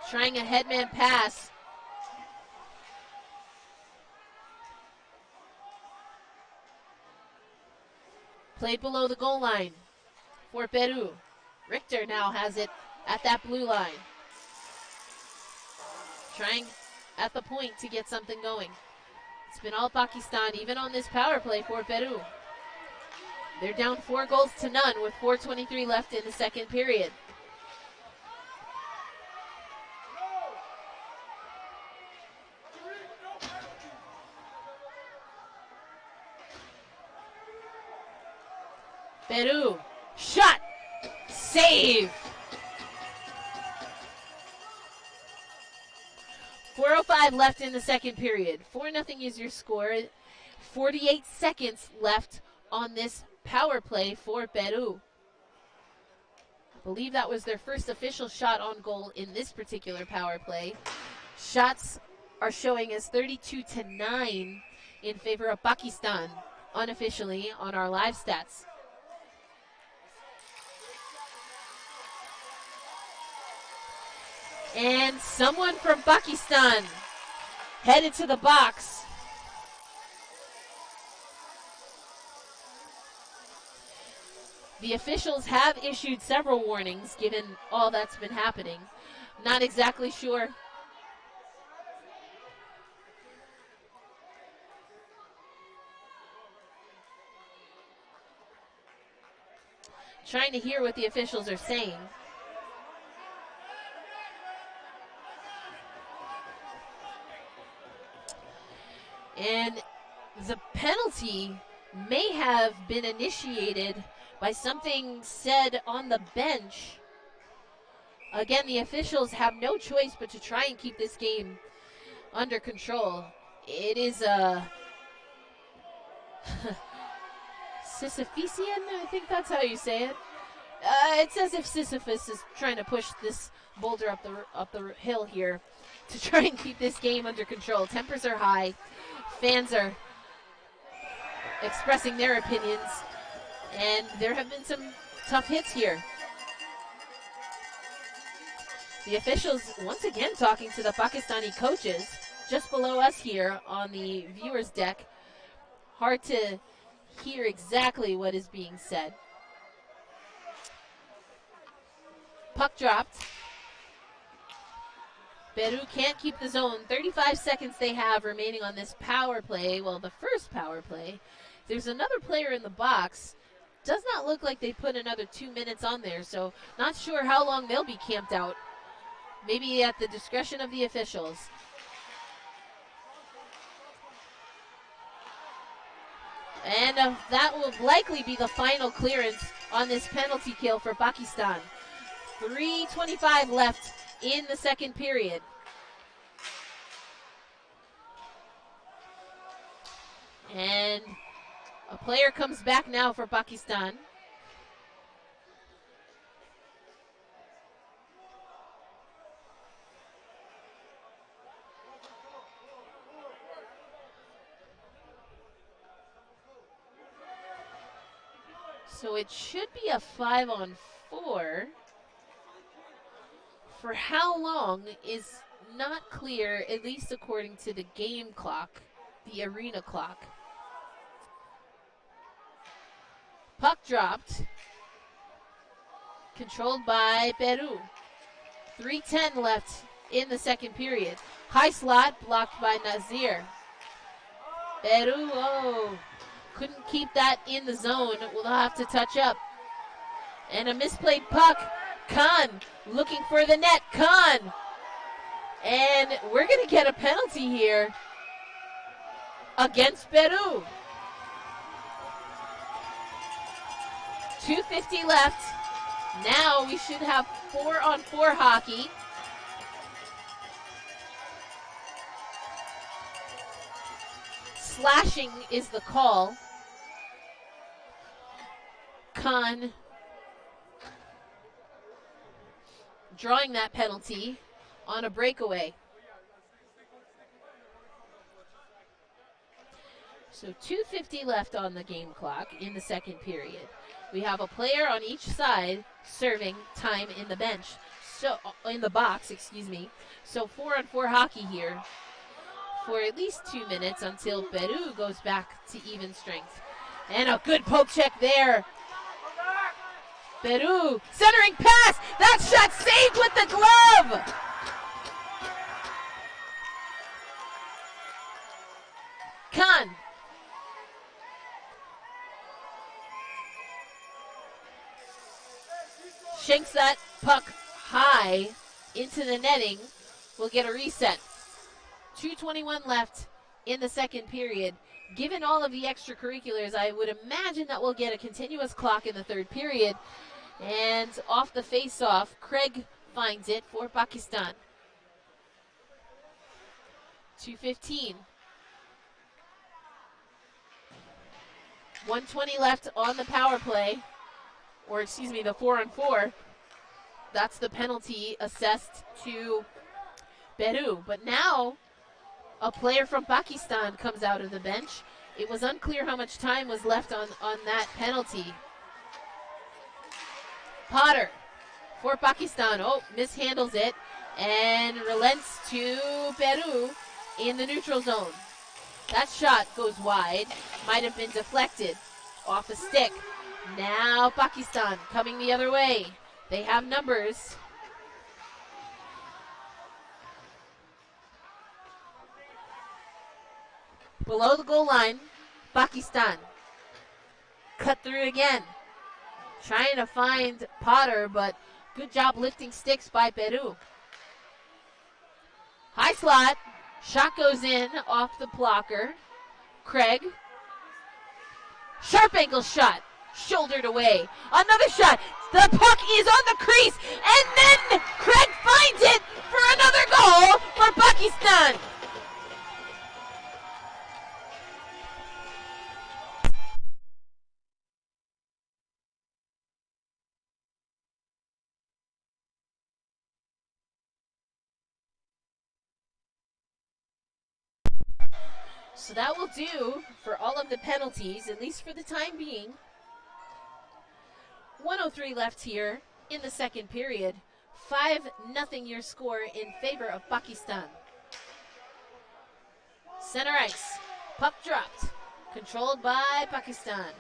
trying a headman pass. Played below the goal line for Peru. Richter now has it at that blue line. Trying at the point to get something going. It's been all Pakistan, even on this power play for Peru. They're down 4-0 with 4:23 left in the second period. Peru, shot, save. 4:05 left in the second period. 4-0 is your score. 48 seconds left on this power play for Peru. I believe that was their first official shot on goal in this particular power play. Shots are showing as 32-9 in favor of Pakistan, unofficially on our live stats. And someone from Pakistan headed to the box. The officials have issued several warnings given all that's been happening. Not exactly sure trying to hear what the officials are saying. And the penalty may have been initiated by something said on the bench. Again, the officials have no choice but to try and keep this game under control. It is a Sisyphean, I think that's how you say it. It's as if Sisyphus is trying to push this boulder up the hill here to try and keep this game under control. Tempers are high. Fans are expressing their opinions, and there have been some tough hits here. The officials once again talking to the Pakistani coaches just below us here on the viewers deck. Hard to hear exactly what is being said. Puck dropped. Peru can't keep the zone. 35 seconds they have remaining on this power play. Well, the first power play. There's another player in the box. Does not look like they put another 2 minutes on there, so not sure how long they'll be camped out. Maybe at the discretion of the officials. And that will likely be the final clearance on this penalty kill for Pakistan. 3:25 left in the second period. And a player comes back now for Pakistan. So it should be a 5-on-4. For how long is not clear, at least according to the game clock, the arena clock. Puck dropped. Controlled by Peru. 3:10 left in the second period. High slot blocked by Nazir. Peru, couldn't keep that in the zone. We'll have to touch up. And a misplayed puck. Khan looking for the net. Khan. And we're going to get a penalty here against Peru. 2:50 left. Now we should have 4-on-4 hockey. Slashing is the call. Khan drawing that penalty on a breakaway. So 2:50 left on the game clock in the second period. We have a player on each side serving time in the bench. So in the box, excuse me. So 4-on-4 hockey here for at least 2 minutes until Peru goes back to even strength. And a good poke check there. Peru centering pass. That shot saved with the glove. Khan. Shanks that puck high into the netting. We'll get a reset. 2:21 left in the second period. Given all of the extracurriculars, I would imagine that we'll get a continuous clock in the third period. And off the face-off, Craig finds it for Pakistan. 2:15. 1:20 left on the power play. Or excuse me, the 4-on-4. That's the penalty assessed to Peru. But now a player from Pakistan comes out of the bench. It was unclear how much time was left on that penalty. Potter for Pakistan. Mishandles it and relents to Peru in the neutral zone. That shot goes wide. Might have been deflected off a stick. Now Pakistan coming the other way. They have numbers. Below the goal line, Pakistan. Cut through again. Trying to find Potter, but good job lifting sticks by Peru. High slot. Shot goes in off the blocker. Craig. Sharp angle shot. Shouldered away. Another shot. The puck is on the crease. And then Craig finds it for another goal for Pakistan. So that will do for all of the penalties, at least for the time being. 1:03 left here in the second period. 5-0 your score in favor of Pakistan. Center ice. Puck dropped. Controlled by Pakistan.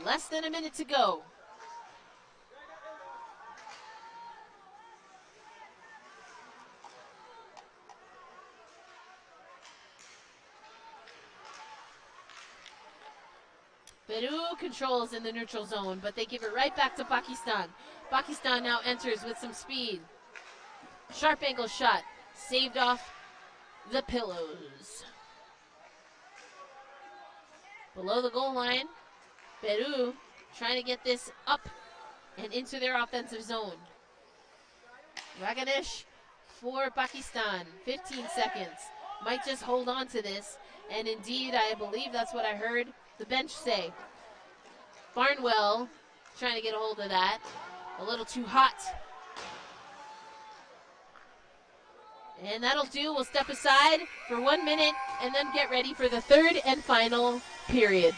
Less than a minute to go. Peru controls in the neutral zone, but they give it right back to Pakistan. Pakistan now enters with some speed. Sharp angle shot, saved off the pillows. Below the goal line, Peru trying to get this up and into their offensive zone. Raganesh for Pakistan, 15 seconds. Might just hold on to this, and indeed, I believe that's what I heard the bench say. Barnwell trying to get a hold of that. A little too hot. And that'll do. We'll step aside for 1 minute and then get ready for the third and final period.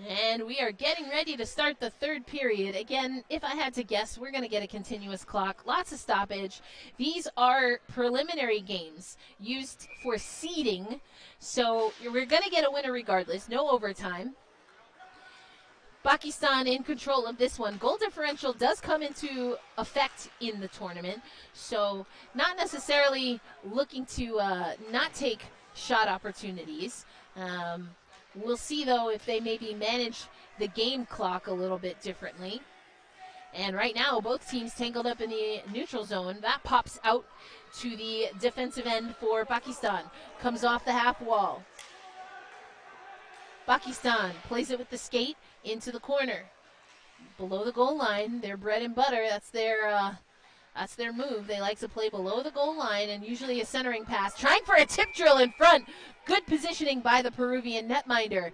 And we are getting ready to start the third period. Again, if I had to guess, we're going to get a continuous clock. Lots of stoppage. These are preliminary games used for seeding. So we're going to get a winner regardless. No overtime. Pakistan in control of this one. Goal differential does come into effect in the tournament. So not necessarily looking to not take shot opportunities. We'll see, though, if they maybe manage the game clock a little bit differently. And right now, both teams tangled up in the neutral zone. That pops out to the defensive end for Pakistan. Comes off the half wall. Pakistan plays it with the skate into the corner. Below the goal line, their bread and butter, that's their move. They like to play below the goal line and usually a centering pass. Trying for a tip drill in front. Good positioning by the Peruvian netminder.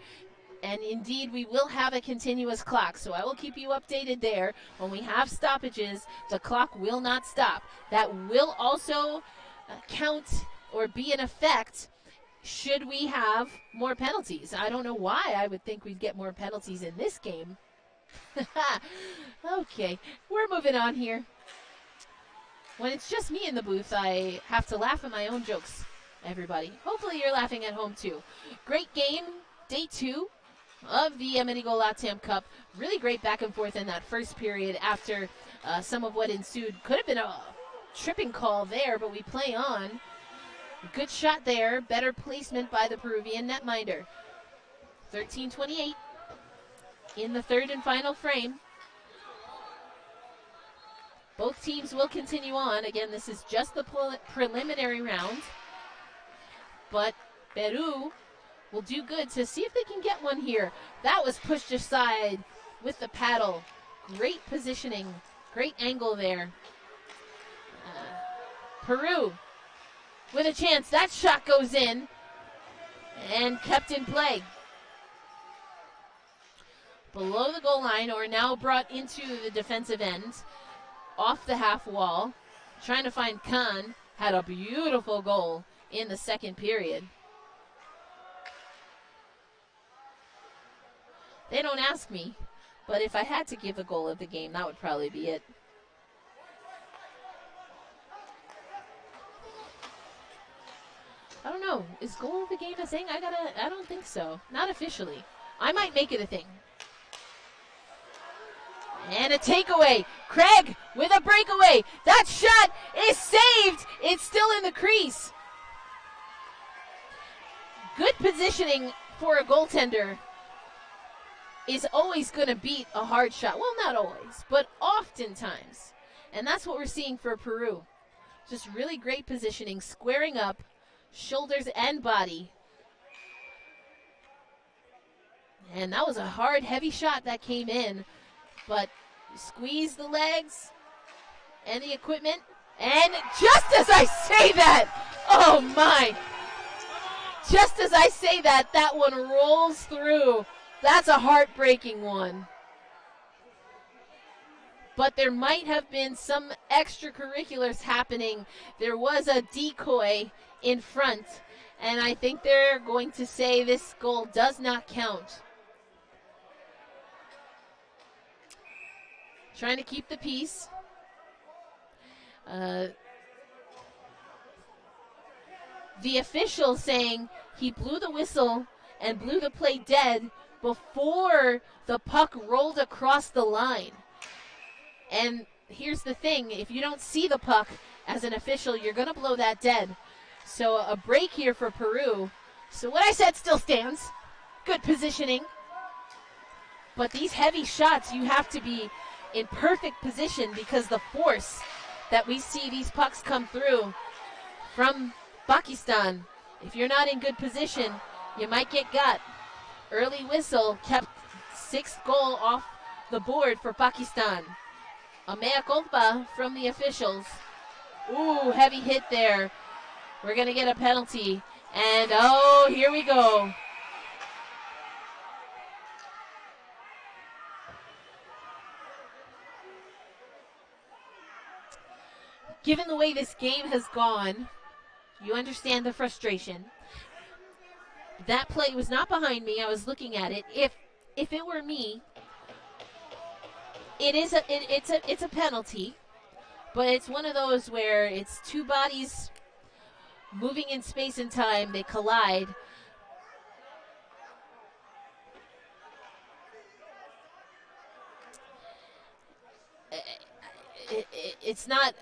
And indeed, we will have a continuous clock. So I will keep you updated there. When we have stoppages, the clock will not stop. That will also count or be in effect should we have more penalties. I don't know why I would think we'd get more penalties in this game. Okay, we're moving on here. When it's just me in the booth, I have to laugh at my own jokes, everybody. Hopefully you're laughing at home too. Great game, day 2 of the AMERIGOL LATAM Cup. Really great back and forth in that first period after some of what ensued. Could have been a tripping call there, but we play on. Good shot there. Better placement by the Peruvian netminder. 13:28 in the third and final frame. Both teams will continue on. Again, this is just the preliminary round. But Peru will do good to see if they can get one here. That was pushed aside with the paddle. Great positioning. Great angle there. Peru with a chance. That shot goes in and kept in play. Below the goal line, or now brought into the defensive end. Off the half wall, trying to find Khan. Had a beautiful goal in the second period. They don't ask me, but if I had to give a goal of the game, that would probably be it. I don't know. know. Is goal of the game a thing? I don't think so. Not officially. I might make it a thing. And a takeaway. Craig with a breakaway. That shot is saved. It's still in the crease. Good positioning for a goaltender is always going to beat a hard shot. Well, not always, but oftentimes. And that's what we're seeing for Peru. Just really great positioning, squaring up, shoulders and body. And that was a hard, heavy shot that came in. But squeeze the legs and the equipment. And just as I say that, oh my. Just as I say that, that one rolls through. That's a heartbreaking one. But there might have been some extracurriculars happening. There was a decoy in front, and I think they're going to say this goal does not count. Trying to keep the peace. The official saying he blew the whistle and blew the play dead before the puck rolled across the line. And here's the thing, if you don't see the puck as an official, you're going to blow that dead. So a break here for Peru. So what I said still stands. Good positioning. But these heavy shots, you have to be in perfect position because the force that we see these pucks come through from Pakistan, if you're not in good position, you might get got. Early whistle kept sixth goal off the board for Pakistan. A mea culpa from the officials. Ooh, heavy hit there. We're going to get a penalty. And oh, here we go. Given the way this game has gone, you understand the frustration. That play was not behind me. I was looking at it. If it were me, it's a penalty, but it's one of those where it's two bodies moving in space and time. They collide. It's not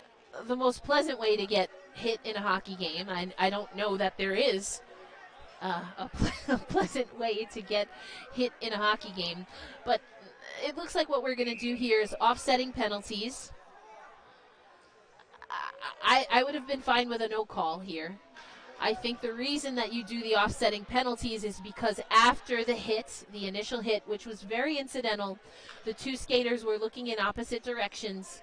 the most pleasant way to get hit in a hockey game. I don't know that there is a pleasant way to get hit in a hockey game. But it looks like what we're going to do here is offsetting penalties. I would have been fine with a no call here. I think the reason that you do the offsetting penalties is because after the hit, the initial hit, which was very incidental, the two skaters were looking in opposite directions.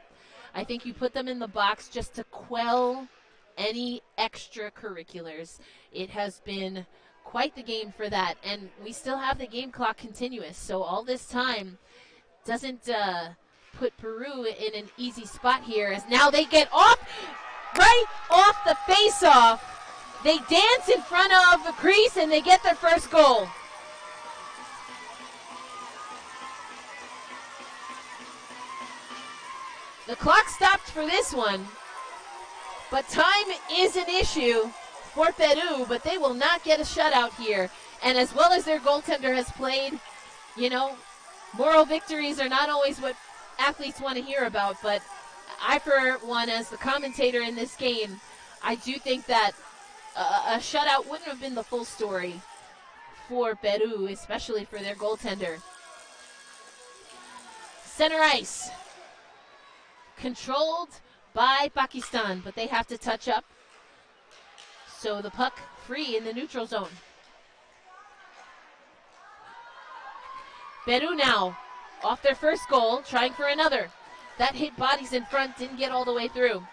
I think you put them in the box just to quell any extracurriculars. It has been quite the game for that, and we still have the game clock continuous, so all this time doesn't put Peru in an easy spot here, as now they get off, right off the face-off. They dance in front of the crease, and they get their first goal. The clock stopped for this one, but time is an issue for Peru, but they will not get a shutout here. And as well as their goaltender has played, you know, moral victories are not always what athletes want to hear about, but I, for one, as the commentator in this game, I do think that a shutout wouldn't have been the full story for Peru, especially for their goaltender. Center ice. Controlled by Pakistan, but they have to touch up. So the puck free in the neutral zone. Peru now off their first goal, trying for another. That hit bodies in front, didn't get all the way through.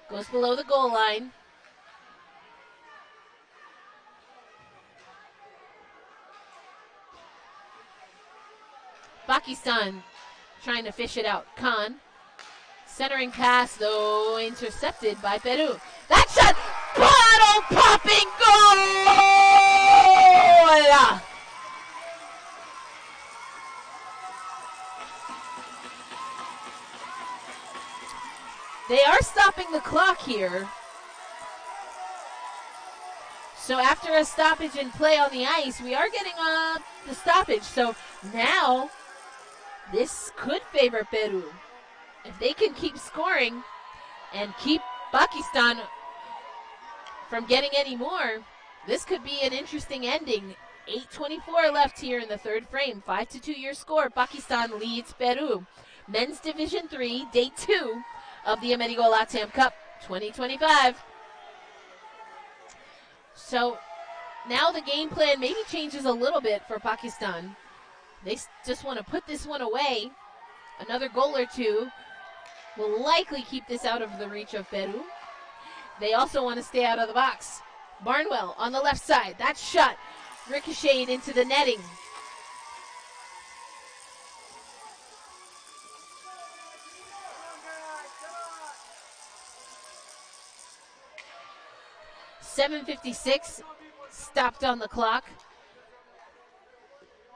Goes below the goal line. Pakistan trying to fish it out. Khan. Centering pass, though, intercepted by Peru. That shot, bottle-popping goal! They are stopping the clock here. So after a stoppage in play on the ice, we are getting the stoppage. So now this could favor Peru. If they can keep scoring and keep Pakistan from getting any more, this could be an interesting ending. 8:24 left here in the third frame. 5-2 your score. Pakistan leads Peru. Men's Division 3, Day 2 of the AMERIGOL LATAM Cup 2025. So now the game plan maybe changes a little bit for Pakistan. They just want to put this one away. Another goal or two will likely keep this out of the reach of Peru. They also want to stay out of the box. Barnwell on the left side. That shot ricocheted into the netting. .756 stopped on the clock.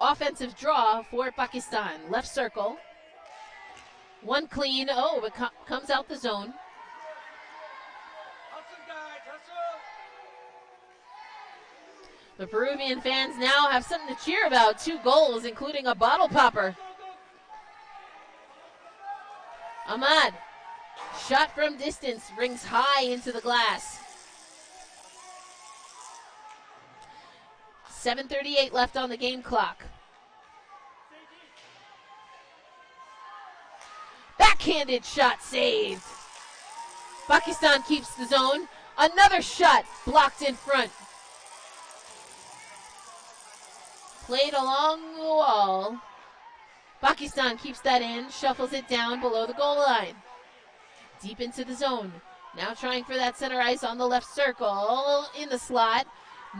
Offensive draw for Pakistan. Left circle. One clean. Oh, it comes out the zone. The Peruvian fans now have something to cheer about. 2 goals, including a bottle popper. Ahmad, shot from distance, rings high into the glass. 7:38 left on the game clock. Backhanded shot saved. Pakistan keeps the zone. Another shot blocked in front. Played along the wall. Pakistan keeps that in, shuffles it down below the goal line. Deep into the zone. Now trying for that center ice on the left circle. In the slot.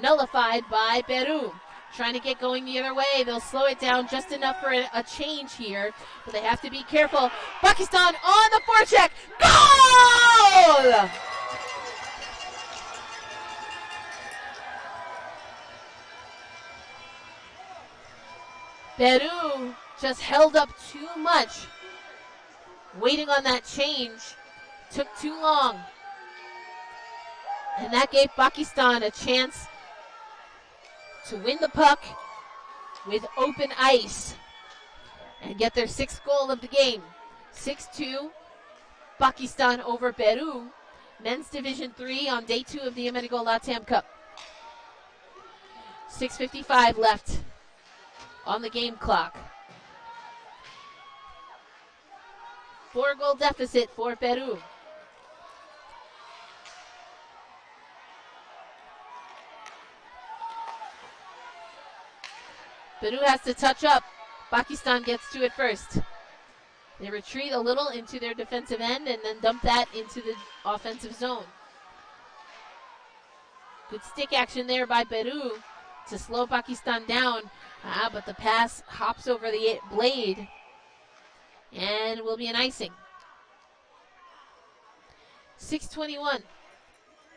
Nullified by Peru. Trying to get going the other way. They'll slow it down just enough for a change here. But they have to be careful. Pakistan on the forecheck. Goal! Peru just held up too much. Waiting on that change took too long. And that gave Pakistan a chance to win the puck with open ice and get their 6th goal of the game. 6-2, Pakistan over Peru. Men's Division 3 on Day 2 of the AMERIGOL LATAM Cup. 6:55 left on the game clock. 4-goal deficit for Peru. Peru has to touch up. Pakistan gets to it first. They retreat a little into their defensive end and then dump that into the offensive zone. Good stick action there by Peru to slow Pakistan down. But the pass hops over the blade and will be an icing. 6:21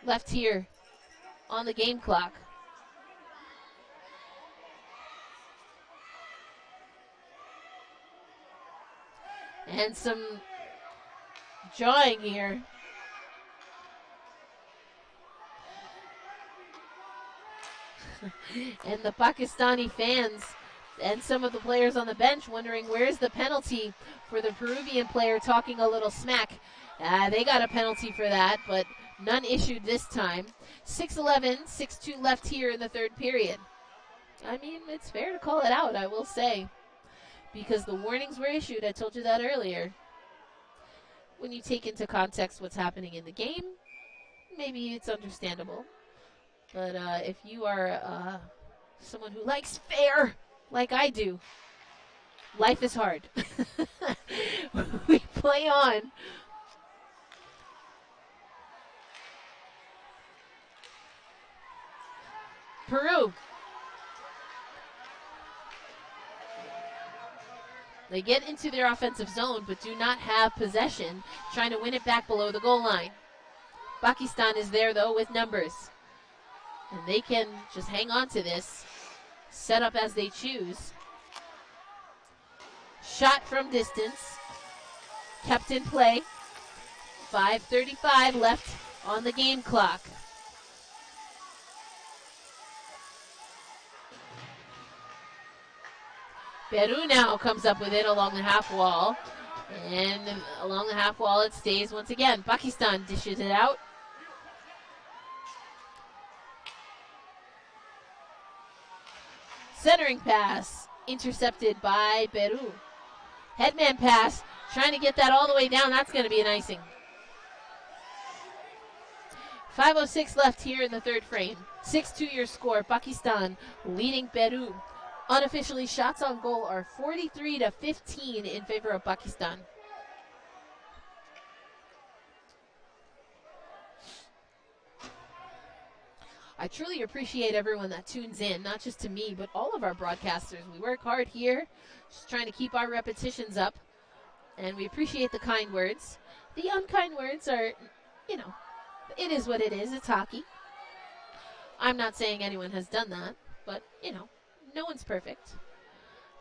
left here on the game clock. And some jawing here. And the Pakistani fans and some of the players on the bench wondering where's the penalty for the Peruvian player talking a little smack. They got a penalty for that, but none issued this time. 6:11, 6-2 left here in the third period. I mean, it's fair to call it out, I will say, because the warnings were issued. I told you that earlier. When you take into context what's happening in the game, maybe it's understandable. But if you are someone who likes fair, like I do, life is hard. We play on. Peru. They get into their offensive zone but do not have possession, trying to win it back below the goal line. Pakistan is there, though, with numbers. And they can just hang on to this, set up as they choose. Shot from distance, kept in play. 5:35 left on the game clock. Peru now comes up with it along the half wall. And along the half wall it stays once again. Pakistan dishes it out. Centering pass intercepted by Peru. Headman pass, trying to get that all the way down. That's going to be an icing. 5:06 left here in the third frame. 6-2 your score. Pakistan leading Peru. Unofficially, shots on goal are 43-15 in favor of Pakistan. I truly appreciate everyone that tunes in, not just to me, but all of our broadcasters. We work hard here, just trying to keep our repetitions up, and we appreciate the kind words. The unkind words are, you know, it is what it is. It's hockey. I'm not saying anyone has done that, but, you know, no one's perfect.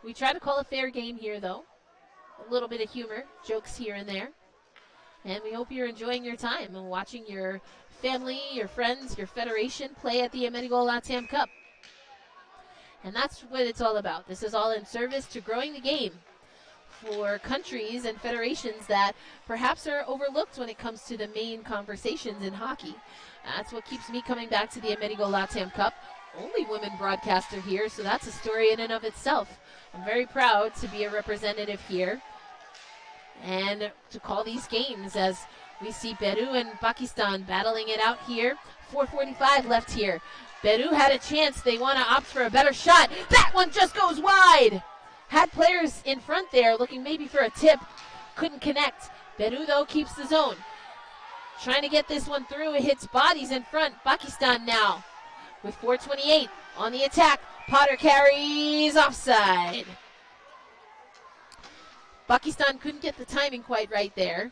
We try to call a fair game here, though. A little bit of humor, jokes here and there. And we hope you're enjoying your time and watching your family, your friends, your federation play at the AMERIGOL LATAM Cup. And that's what it's all about. This is all in service to growing the game for countries and federations that perhaps are overlooked when it comes to the main conversations in hockey. That's what keeps me coming back to the AMERIGOL LATAM Cup. Only women broadcaster here, so that's a story in and of itself. I'm very proud to be a representative here and to call these games as we see Peru and Pakistan battling it out here. 4:45 left here. Peru had a chance. They want to opt for a better shot. That one just goes wide. Had players in front there looking maybe for a tip. Couldn't connect. Peru, though, keeps the zone. Trying to get this one through. It hits bodies in front. Pakistan now with 4:28 on the attack. Potter carries offside. Pakistan couldn't get the timing quite right there.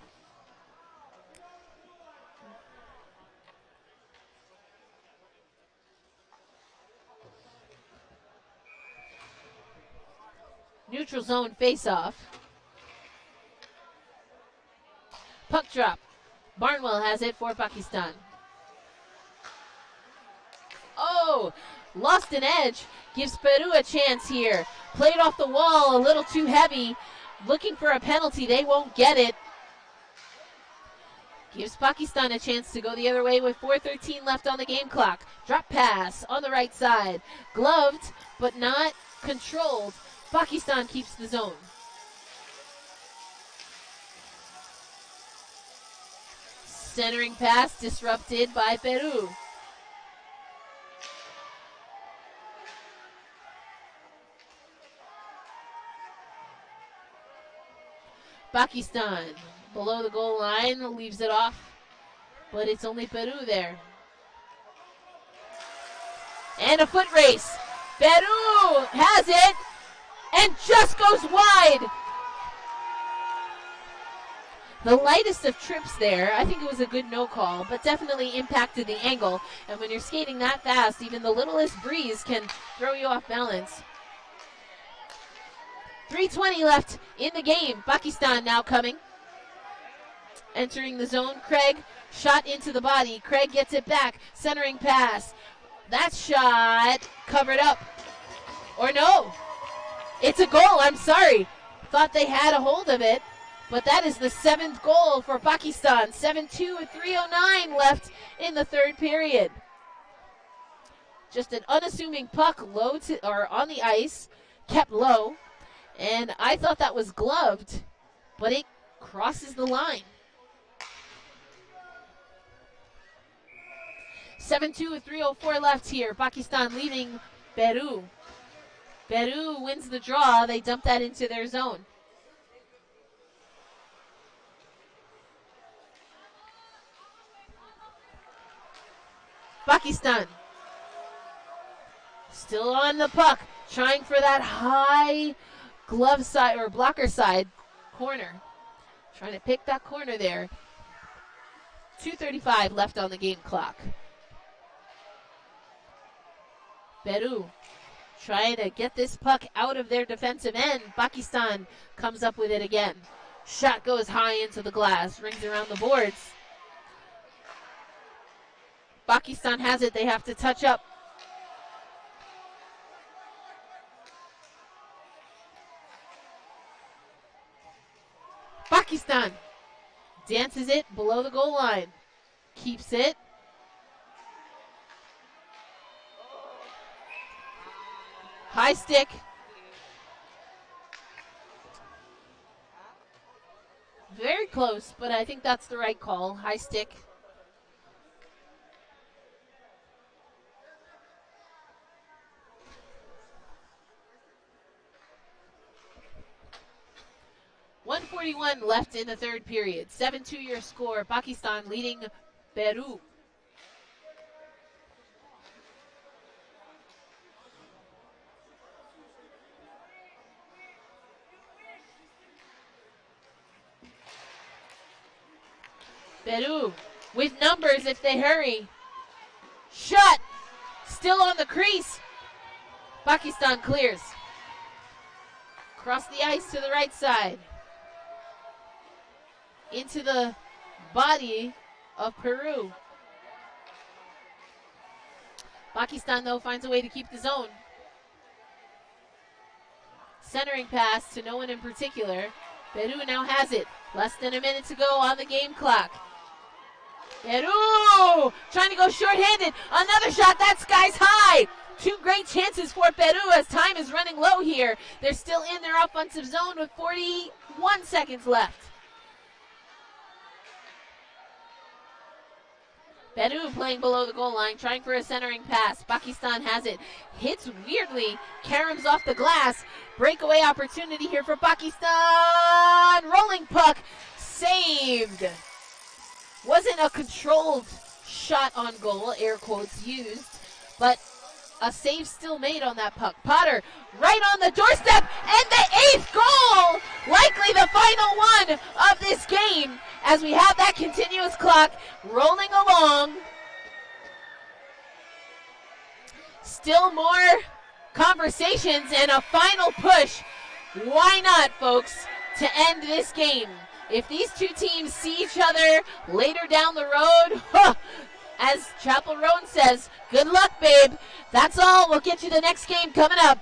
Neutral zone face-off. Puck drop. Barnwell has it for Pakistan. Oh, lost an edge. Gives Peru a chance here. Played off the wall, a little too heavy. Looking for a penalty. They won't get it. Gives Pakistan a chance to go the other way with 4:13 left on the game clock. Drop pass on the right side. Gloved, but not controlled. Pakistan keeps the zone. Centering pass disrupted by Peru. Pakistan below the goal line leaves it off, but it's only Peru there. And a foot race. Peru has it and just goes wide. The lightest of trips there. I think it was a good no call, but definitely impacted the angle. And when you're skating that fast, even the littlest breeze can throw you off balance. 3:20 left in the game. Pakistan now coming. Entering the zone. Craig, shot into the body. Craig gets it back. Centering pass. That shot covered up. Or no. It's a goal. I'm sorry. Thought they had a hold of it. But that is the 7th goal for Pakistan. 7-2 with 3:09 left in the third period. Just an unassuming puck low to, or on the ice. Kept low. And I thought that was gloved, but it crosses the line. 7-2 with 3:04 left here. Pakistan leaving Peru. Peru wins the draw. They dump that into their zone. Pakistan still on the puck, trying for that high glove side or blocker side corner. Trying to pick that corner there. 2:35 left on the game clock. Peru trying to get this puck out of their defensive end. Pakistan comes up with it again. Shot goes high into the glass, rings around the boards. Pakistan has it. They have to touch up. Pakistan dances it below the goal line. Keeps it. High stick. Very close, but I think that's the right call. High stick. .141 left in the third period. 7-2 your score. Pakistan leading Peru. Peru with numbers if they hurry. Shot. Still on the crease. Pakistan clears. Cross the ice to the right side. Into the body of Peru. Pakistan, though, finds a way to keep the zone. Centering pass to no one in particular. Peru now has it. Less than a minute to go on the game clock. Peru trying to go short-handed. Another shot, that sky's high. Two great chances for Peru as time is running low here. They're still in their offensive zone with 41 seconds left. Peru playing below the goal line, trying for a centering pass. Pakistan has it. Hits weirdly. Karim's off the glass. Breakaway opportunity here for Pakistan. Rolling puck. Saved. Wasn't a controlled shot on goal, air quotes used, but a save still made on that puck. Potter right on the doorstep, and the 8th goal! Likely the final one of this game as we have that continuous clock rolling along. Still more conversations and a final push. Why not, folks, to end this game? If these two teams see each other later down the road, as Chapel Roan says, good luck, babe. That's all. We'll get you the next game coming up.